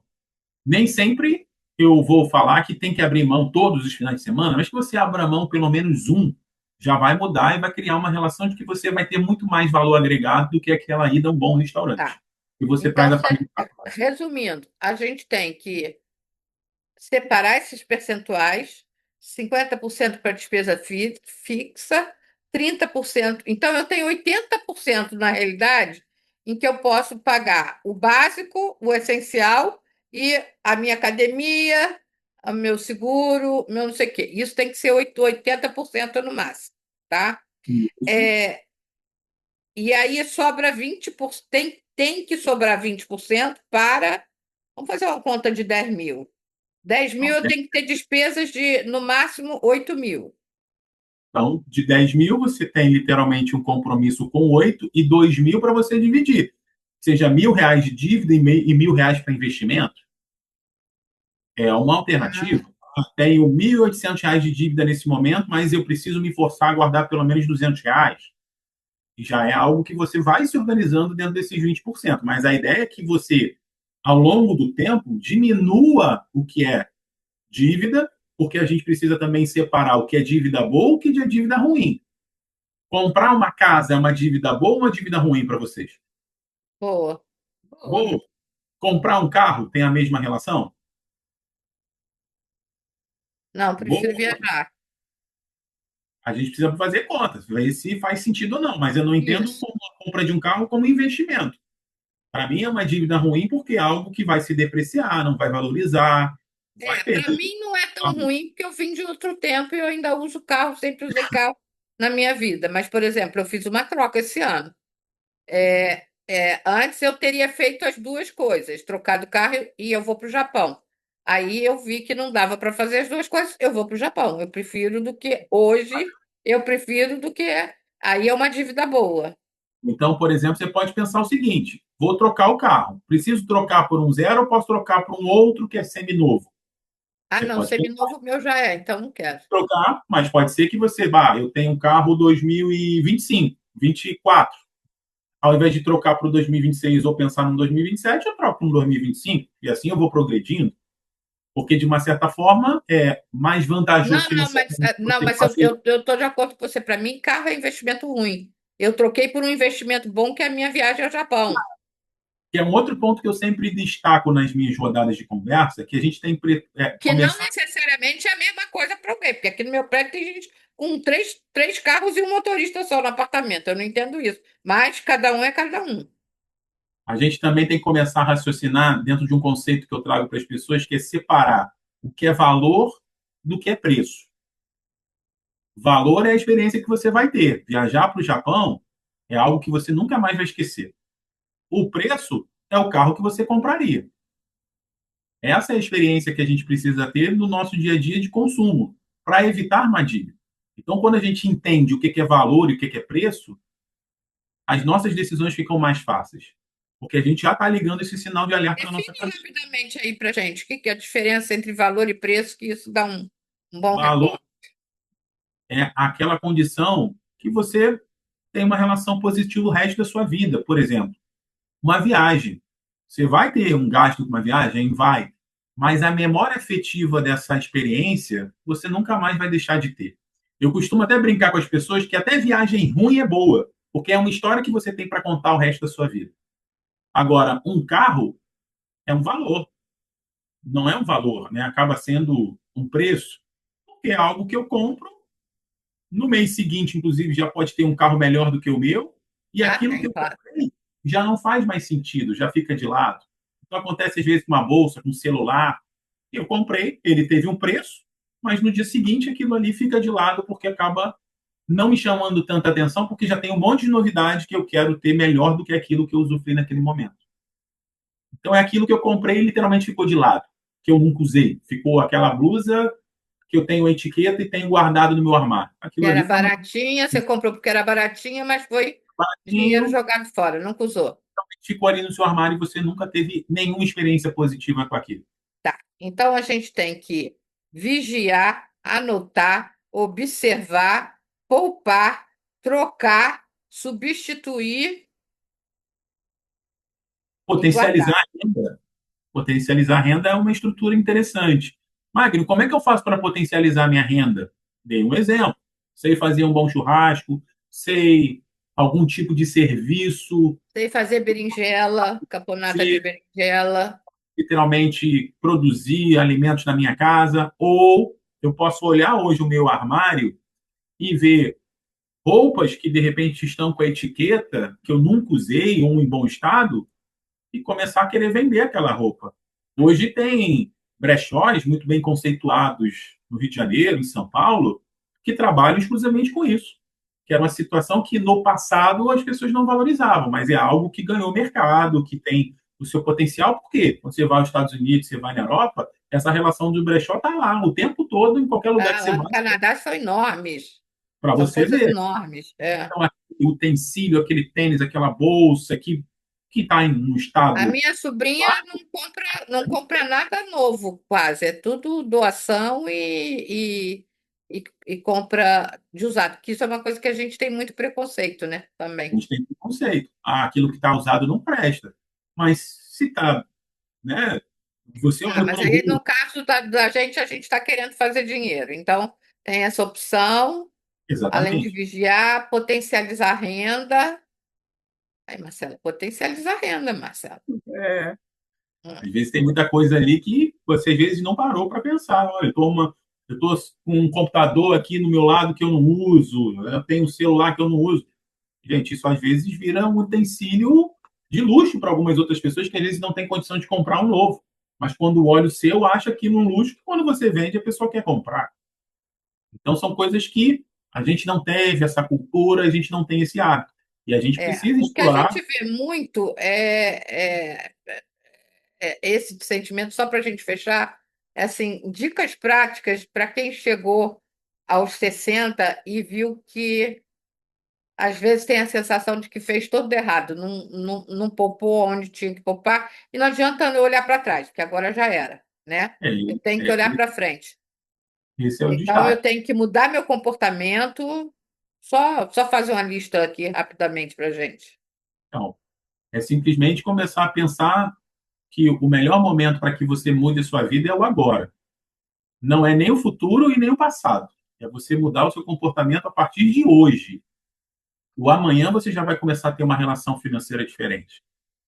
Nem sempre eu vou falar que tem que abrir mão todos os finais de semana, mas que você abra mão pelo menos um, já vai mudar e vai criar uma relação de que você vai ter muito mais valor agregado do que aquela ida a um bom restaurante. Tá. E você traz Então, a família para casa. resumindo, a gente tem que separar esses percentuais, 50% para despesa fixa, 30%. Então, eu tenho 80% na realidade em que eu posso pagar o básico, o essencial e a minha academia, o meu seguro, meu não sei o quê. Isso tem que ser 80% no máximo, tá? Isso. É, e aí sobra 20%, tem que sobrar 20% para. Vamos fazer uma conta de 10.000. 10.000 eu tenho que ter despesas de, no máximo, 8.000. Então, de 10.000, você tem literalmente um compromisso com 8 e 2.000 para você dividir. Seja R$ 1.000 de dívida e R$ 1.000 para investimento. É uma alternativa. Ah, Eu tenho R$ 1.800 de dívida nesse momento, mas eu preciso me forçar a guardar pelo menos R$ 200. E já é algo que você vai se organizando dentro desses 20%. Mas a ideia é que você, ao longo do tempo, diminua o que é dívida, porque a gente precisa também separar o que é dívida boa e o que é dívida ruim. Comprar uma casa é uma dívida boa ou uma dívida ruim para vocês? boa. Boa. Boa. Comprar um carro tem a mesma relação? Não, Boa. prefiro viajar. A gente precisa fazer contas, ver se faz sentido ou não. Mas eu não entendo Isso. como a compra de um carro como investimento. Para mim é uma dívida ruim porque é algo que vai se depreciar, não vai valorizar, vai Para perder mim não é tão valor. ruim, porque eu vim de outro tempo e eu ainda uso carro, sempre usei carro na minha vida. Mas, por exemplo, eu fiz uma troca esse ano. Antes eu teria feito as duas coisas, trocado o carro e eu vou para o Japão. Aí eu vi que não dava para fazer as duas coisas, eu vou para o Japão. Eu prefiro do que hoje, eu prefiro do que aí é uma dívida boa. Então, por exemplo, você pode pensar o seguinte: vou trocar o carro. Preciso trocar por um zero ou posso trocar por um outro que é seminovo? Ah, Você não, pode seminovo meu já é, então não quero. trocar, mas pode ser que você, eu tenho um carro 2025, 24. Ao invés de trocar para o 2026 ou pensar no 2027, eu troco para um 2025 e assim eu vou progredindo, porque de uma certa forma é mais Não, vantajoso não, mas, financeiramente não, você mas fazer. eu tô de acordo com você. Para mim, carro é investimento ruim. Eu troquei por um investimento bom, que é a minha viagem ao Japão. Que é um outro ponto que eu sempre destaco nas minhas rodadas de conversa, que a gente tem que Que não começar. necessariamente é a mesma coisa para alguém, porque aqui no meu prédio tem gente com três carros e um motorista só no apartamento. Eu não entendo isso. Mas cada um é cada um. A gente também tem que começar a raciocinar dentro de um conceito que eu trago para as pessoas, que é separar o que é valor do que é preço. Valor é a experiência que você vai ter. Viajar para o Japão é algo que você nunca mais vai esquecer. O preço é o carro que você compraria. Essa é a experiência que a gente precisa ter no nosso dia a dia de consumo, para evitar armadilha. Então, quando a gente entende o que é valor e o que é preço, as nossas decisões ficam mais fáceis. Porque a gente já está ligando esse sinal de alerta na nossa Define cabeça. rapidamente aí para gente o que que é a diferença entre valor e preço, que isso dá um bom Valor retorno. é aquela condição que você tem uma relação positiva o resto da sua vida. Por exemplo, uma viagem. Você vai ter um gasto com uma viagem? Vai. mas a memória afetiva dessa experiência você nunca mais vai deixar de ter. Eu costumo até brincar com as pessoas que até viagem ruim é boa, porque é uma história que você tem para contar o resto da sua vida. Agora, um carro é um valor, não é um valor, né? Acaba sendo um preço, porque é algo que eu compro. No mês seguinte, inclusive, já pode ter um carro melhor do que o meu, e Ah, aquilo que tem, eu claro. comprei já não faz mais sentido, já fica de lado. Então, acontece às vezes com uma bolsa, com um celular. Eu comprei, ele teve um preço, mas no dia seguinte aquilo ali fica de lado porque acaba não me chamando tanta atenção, porque já tem um monte de novidade que eu quero ter melhor do que aquilo que eu usufruí naquele momento. Então, é aquilo que eu comprei e literalmente ficou de lado, que eu nunca usei. Ficou aquela blusa que eu tenho a etiqueta e tenho guardado no meu armário. Que Aquilo era ali foi uma baratinha, você comprou porque era baratinha, mas foi dinheiro baratinho, jogado fora, nunca usou. ficou ali no seu armário e você nunca teve nenhuma experiência positiva com aquilo. Tá. Então a gente tem que vigiar, anotar, observar, poupar, trocar, substituir e Potencializar guardar. a renda. Potencializar a renda é uma estrutura interessante. Magno, como é que eu faço para potencializar minha renda? Dei um exemplo. Sei fazer um bom churrasco, sei algum tipo de serviço, Sei fazer berinjela, caponata de sei berinjela. literalmente produzir alimentos na minha casa, ou eu posso olhar hoje o meu armário e ver roupas que de repente estão com a etiqueta que eu nunca usei ou em bom estado e começar a querer vender aquela roupa. Hoje tem brechós muito bem conceituados no Rio de Janeiro, em São Paulo, que trabalham exclusivamente com isso. Que era uma situação que no passado as pessoas não valorizavam, mas é algo que ganhou mercado, que tem o seu potencial, porque quando você vai aos Estados Unidos, você vai na Europa, essa relação do brechó está lá o tempo todo, em qualquer lugar que Ah, você lá no vai, Canadá são enormes. para São você coisas ver. enormes. É. Então, aquele utensílio, aquele tênis, aquela bolsa que está em um A estado. minha sobrinha não compra nada novo, quase. É tudo doação e compra de usado. Que isso é uma coisa que a gente tem muito preconceito, né? A Também. gente tem preconceito. Ah, aquilo que está usado não presta. Mas se está, né? Você Ah, olha mas para o aí, Google, no caso da gente, a gente está querendo fazer dinheiro. Então, tem essa opção, além de exatamente. vigiar, potencializar a renda. Aí, Marcelo, potencializar a renda, Marcelo. É, Hum. Às vezes tem muita coisa ali que você às vezes não parou para pensar. Olha, eu estou com um computador aqui no meu lado que eu não uso, eu tenho um celular que eu não uso. Gente, isso às vezes vira um utensílio de luxo para algumas outras pessoas que às vezes não têm condição de comprar um novo. Mas quando olha o seu, acha aquilo um luxo que quando você vende, a pessoa quer comprar. Então, são coisas que a gente não teve essa cultura, a gente não tem esse hábito. E a gente É, precisa o que a explorar. gente vê muito é esse sentimento, só para a gente fechar, é assim, dicas práticas para quem chegou aos 60 e viu que às vezes tem a sensação de que fez tudo errado, não poupou onde tinha que poupar, e não adianta eu olhar para trás, porque agora já era, né? É, Eu tenho que é, olhar para frente. esse é o Então eu destaque. tenho que mudar meu comportamento. Só fazer uma lista aqui rapidamente para gente. Então, é simplesmente começar a pensar que o melhor momento para que você mude a sua vida é o agora. Não é nem o futuro e nem o passado. É você mudar o seu comportamento a partir de hoje. O amanhã você já vai começar a ter uma relação financeira diferente.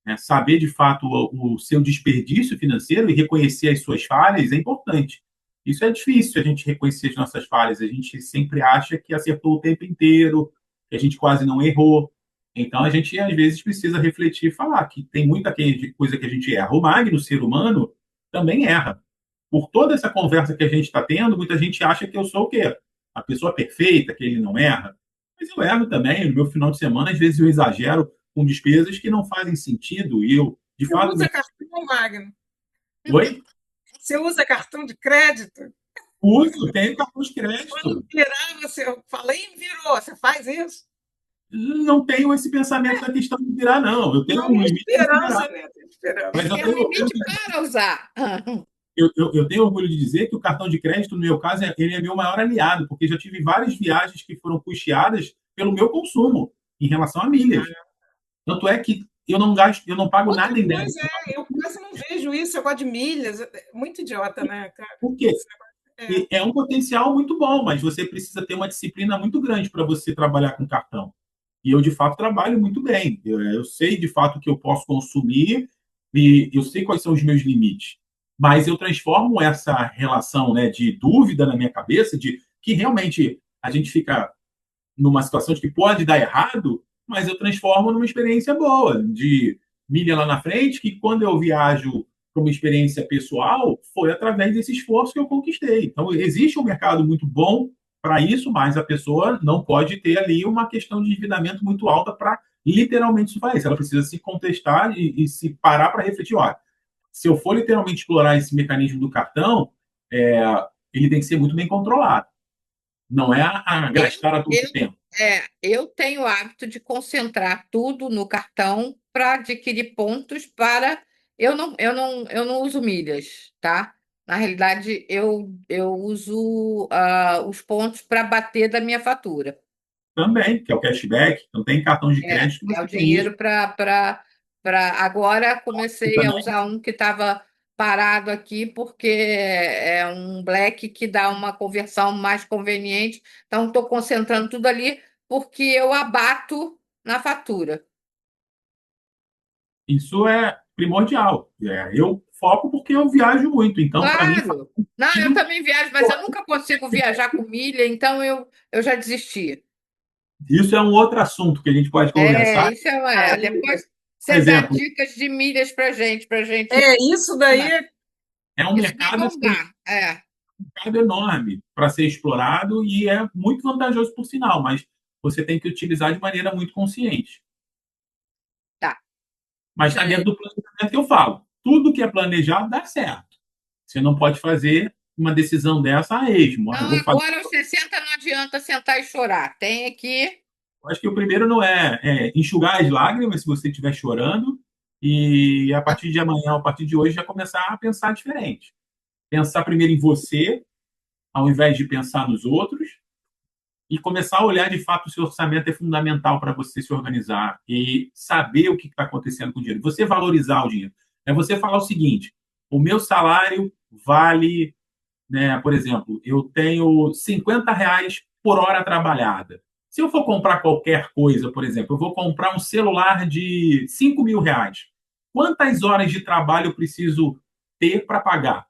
Né? Saber de fato o seu desperdício financeiro e reconhecer as suas falhas é importante. Isso é difícil a gente reconhecer as nossas falhas. A gente sempre acha que acertou o tempo inteiro, que a gente quase não errou. Então a gente às vezes precisa refletir e falar que tem muita coisa que a gente erra. O Magno, o ser humano, também erra. Por toda essa conversa que a gente está tendo, muita gente acha que eu sou o quê? A pessoa perfeita, que ele não erra. Mas eu erro também. No meu final de semana, às vezes eu exagero com despesas que não fazem sentido. E eu, de você fato, usa cartão, Magno? oi, Você usa cartão de crédito? uso, tenho cartão de Quando crédito. virar, você fala, e virou, você faz isso? Não tenho esse pensamento da questão de virar, não. Eu tenho Não, um uma limite de virar. esperança, né? Tem esperança. Mas Tem um limite para usar. eu tenho orgulho de dizer que o cartão de crédito, no meu caso, ele é meu maior aliado, porque já tive várias viagens que foram custeadas pelo meu consumo em relação a milhas. Tanto é que eu não gasto, eu não pago Outra nada em coisa débito. é, eu quase não vejo vejo isso, eu gosto de milhas, muito idiota, né, cara? Por quê? Esse negócio É um potencial muito bom, mas você precisa ter uma disciplina muito grande para você trabalhar com cartão. E eu, de fato, trabalho muito bem. Eu sei, de fato, o que eu posso consumir e eu sei quais são os meus limites. Mas eu transformo essa relação, né, de dúvida na minha cabeça, de que realmente a gente fica numa situação de que pode dar errado, mas eu transformo numa experiência boa, de milha lá na frente, que quando eu viajo para uma experiência pessoal, foi através desse esforço que eu conquistei. Então, existe um mercado muito bom para isso, mas a pessoa não pode ter ali uma questão de endividamento muito alta para literalmente isso fazer. Ela precisa se contestar e se parar para refletir, olha, se eu for literalmente explorar esse mecanismo do cartão, é, ele tem que ser muito bem controlado. Não é a Eu, gastar a todo eu, tempo. eu tenho o hábito de concentrar tudo no cartão para adquirir pontos para. Eu não uso milhas, tá? Na realidade, eu uso os pontos para bater da minha fatura. Também, que é o cashback, não tem cartão de crédito, É o você tem isso dinheiro Agora comecei a também. usar um que estava parado aqui, porque é um black que dá uma conversão mais conveniente. Então, estou concentrando tudo ali, porque eu abato na fatura. Isso é primordial. Eu foco porque eu viajo muito, então para mim faz Claro! Não, eu sentido. também viajo, mas eu nunca consigo viajar com milha, então eu já desisti. Isso é um outro assunto que a gente pode conversar. Isso é. Depois Por você dá exemplo, dicas de milhas para gente. É, isso daí é um Isso vai mercado assim, bombar. É, um mercado enorme para ser explorado e é muito vantajoso por sinal, mas você tem que utilizar de maneira muito consciente. tá. Mas está É, dentro do planejamento que eu falo. Tudo que é planejado dá certo. Você não pode fazer uma decisão dessa a esmo. Ah, eu Não, vou fazer. agora aos 60 não adianta sentar e chorar. Tem que. Acho que o primeiro não é enxugar as lágrimas se você estiver chorando e a partir de amanhã, a partir de hoje, já começar a pensar diferente. Pensar primeiro em você, ao invés de pensar nos outros, e começar a olhar de fato se o orçamento é fundamental para você se organizar e saber o que está acontecendo com o dinheiro. Você valorizar o dinheiro. É você falar o seguinte: o meu salário vale, né, por exemplo, eu tenho R$ 50 por hora trabalhada. Se eu for comprar qualquer coisa, por exemplo, eu vou comprar um celular de R$ 5.000. Quantas horas de trabalho eu preciso ter para pagar?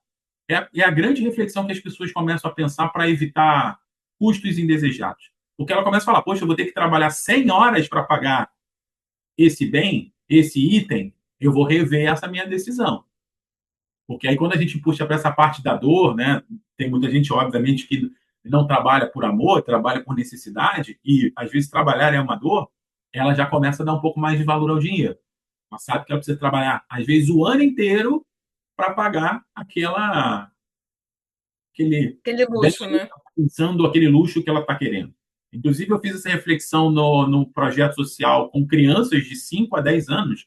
É a grande reflexão que as pessoas começam a pensar para evitar custos indesejados. Porque ela começa a falar, poxa, eu vou ter que trabalhar 100 horas para pagar esse bem, esse item, eu vou rever essa minha decisão. Porque aí quando a gente puxa para essa parte da dor, né, tem muita gente, obviamente, que não trabalha por amor, trabalha por necessidade, e às vezes trabalhar é uma dor, ela já começa a dar um pouco mais de valor ao dinheiro. Ela sabe que ela precisa trabalhar, às vezes, o ano inteiro para pagar aquele aquele bem luxo, né? pensando aquele luxo que ela está querendo. Inclusive, eu fiz essa reflexão no projeto social com crianças de 5 a 10 anos,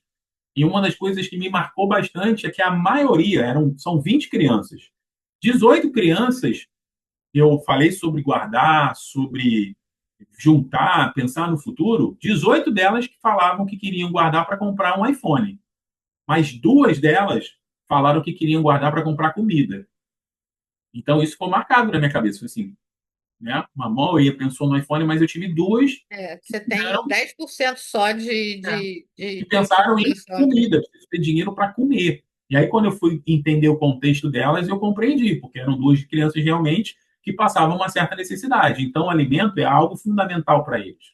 e uma das coisas que me marcou bastante é que a maioria, são 20 crianças, 18 crianças, eu falei sobre guardar, sobre juntar, pensar no futuro, 18 delas que falavam que queriam guardar para comprar um iPhone, mas duas delas falaram que queriam guardar para comprar comida. Então, isso ficou marcado na minha cabeça. Assim, né? Uma maioria pensou no iPhone, mas eu tive duas que Você tem fizeram 10% só que de pensaram em população aqui. comida, preciso ter dinheiro para comer. E aí, quando eu fui entender o contexto delas, eu compreendi, porque eram duas crianças realmente que passavam uma certa necessidade. Então, o alimento é algo fundamental para eles.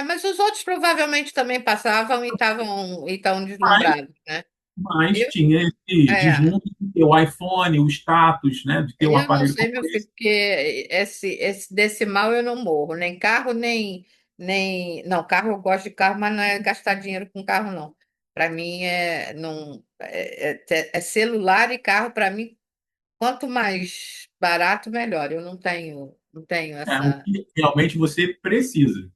Mas os outros provavelmente também passavam e estão Mas, deslumbrados, né? mas Eu, tinha esse é, deslumbre de ter o iPhone, o status, né, de ter o eu não aparelho sei, como meu filho, esse. porque desse mal eu não morro. Nem carro, nem. Não, carro eu gosto de carro, mas não é gastar dinheiro com carro, não. Para mim não, é celular e carro, para mim, quanto mais barato, melhor. Eu não tenho O essa. que realmente você precisa.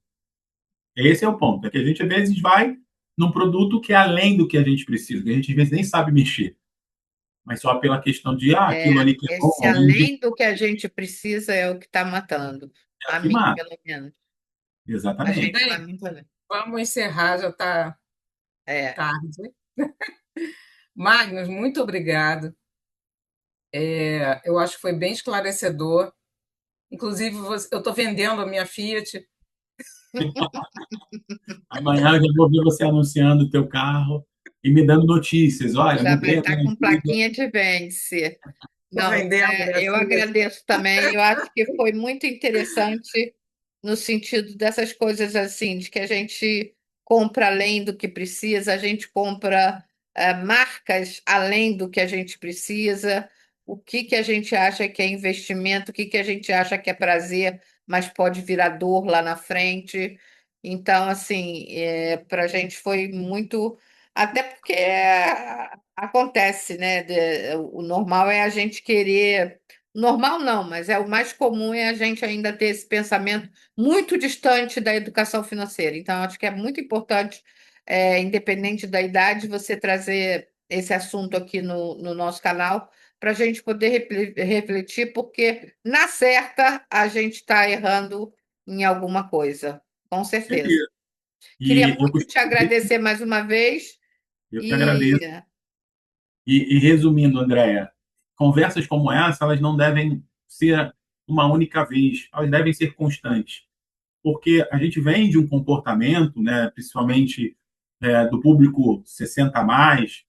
Esse é o ponto. É que a gente, às vezes, vai num produto que é além do que a gente precisa, que a gente, às vezes, nem sabe mexer. Mas só pela questão de, aquilo ali que é bom, Esse alguém além indicou, do que a gente precisa é o que está matando. é o A que mim, mata. pelo menos. A gente, Exatamente. para Bem, mim, vamos encerrar, já está é. tarde. Magnus, muito obrigado. Eu acho que foi bem esclarecedor. Inclusive, eu estou vendendo a minha Fiat. Amanhã eu já vou ver você anunciando o teu carro e me dando notícias. Olha, Já vai mudei a estar com alternativa. plaquinha de vence. Estou Não, vendendo a minha eu Fiat. agradeço também. Eu acho que foi muito interessante no sentido dessas coisas assim, de que a gente compra além do que precisa, a gente compra marcas além do que a gente precisa, o que que a gente acha que é investimento, o que que a gente acha que é prazer, mas pode virar dor lá na frente. Então, assim, para a gente foi muito. Até porque acontece, né? O normal é a gente querer. Normal não, mas o mais comum é a gente ainda ter esse pensamento muito distante da educação financeira. Então, acho que é muito importante, independente da idade, você trazer esse assunto aqui no nosso canal para a gente poder refletir, porque na certa a gente está errando em alguma coisa, com certeza. Certeza. Queria E eu muito te costumo dizer, agradecer mais uma vez. eu que E agradeço. E resumindo, Andréia, conversas como essa, elas não devem ser uma única vez, elas devem ser constantes, porque a gente vem de um comportamento, né, principalmente do público 60 a mais,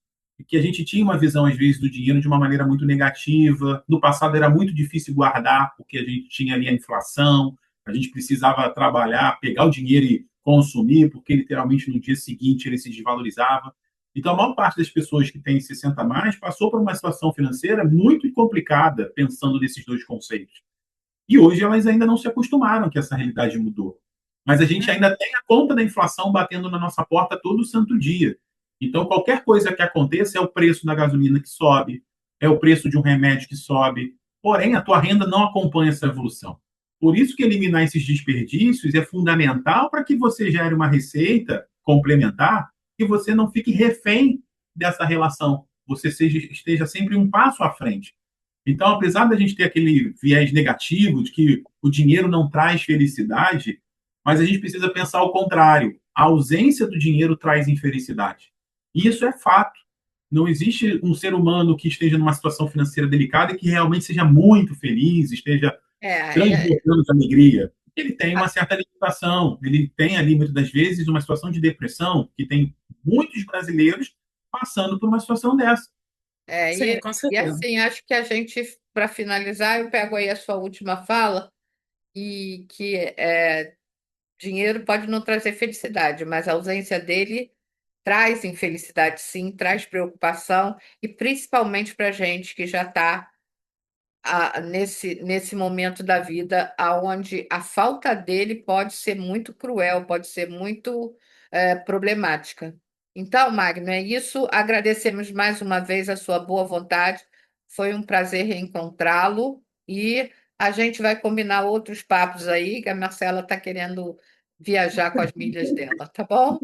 que a gente tinha uma visão, às vezes, do dinheiro de uma maneira muito negativa. No passado era muito difícil guardar, porque a gente tinha ali a inflação, a gente precisava trabalhar, pegar o dinheiro e consumir, porque literalmente no dia seguinte ele se desvalorizava. Então, a maior parte das pessoas que têm 60 a mais passou por uma situação financeira muito complicada, pensando nesses dois conceitos. E hoje elas ainda não se acostumaram que essa realidade mudou. Mas a gente ainda tem a conta da inflação batendo na nossa porta todo santo dia. Então, qualquer coisa que aconteça é o preço da gasolina que sobe, é o preço de um remédio que sobe. Porém, a tua renda não acompanha essa evolução. Por isso que eliminar esses desperdícios é fundamental para que você gere uma receita complementar e você não fique refém dessa relação. Você esteja sempre um passo à frente. Então, apesar da gente ter aquele viés negativo de que o dinheiro não traz felicidade, mas a gente precisa pensar o contrário. A ausência do dinheiro traz infelicidade. E isso é fato. Não existe um ser humano que esteja numa situação financeira delicada e que realmente seja muito feliz, esteja é, transbordando de alegria. Ele tem uma certa limitação. Ele tem ali, muitas das vezes, uma situação de depressão, que tem muitos brasileiros passando por uma situação dessa. Sim, com e certeza. assim, acho que a gente, para finalizar, eu pego aí a sua última fala, e que dinheiro pode não trazer felicidade, mas a ausência dele traz infelicidade, sim, traz preocupação, e principalmente para a gente que já está nesse momento da vida aonde a falta dele pode ser muito cruel, pode ser muito problemática. Então, Magno, é isso. Agradecemos mais uma vez a sua boa vontade. Foi um prazer reencontrá-lo e a gente vai combinar outros papos aí, que a Marcela está querendo viajar com as milhas dela, tá bom?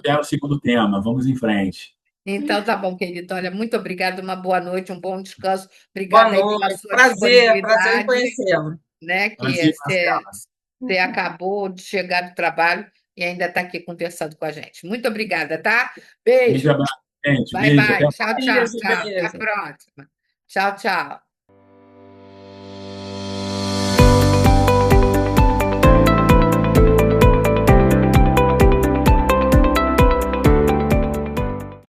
É o segundo tema. Vamos em frente. Então, tá bom, querido. Olha, muito obrigada, uma boa noite, um bom descanso. Boa Obrigada aí pela noite. sua Prazer, prazer em disponibilidade, conhecê-lo. né? Prazer, Você acabou de chegar do trabalho e ainda está aqui conversando com a gente. Muito obrigada, tá? grande Beijo. abraço, gente. Bye, Beijo, até bye. a Tchau, tchau, Beijo, tchau. Até a beijo. próxima. Tchau, tchau.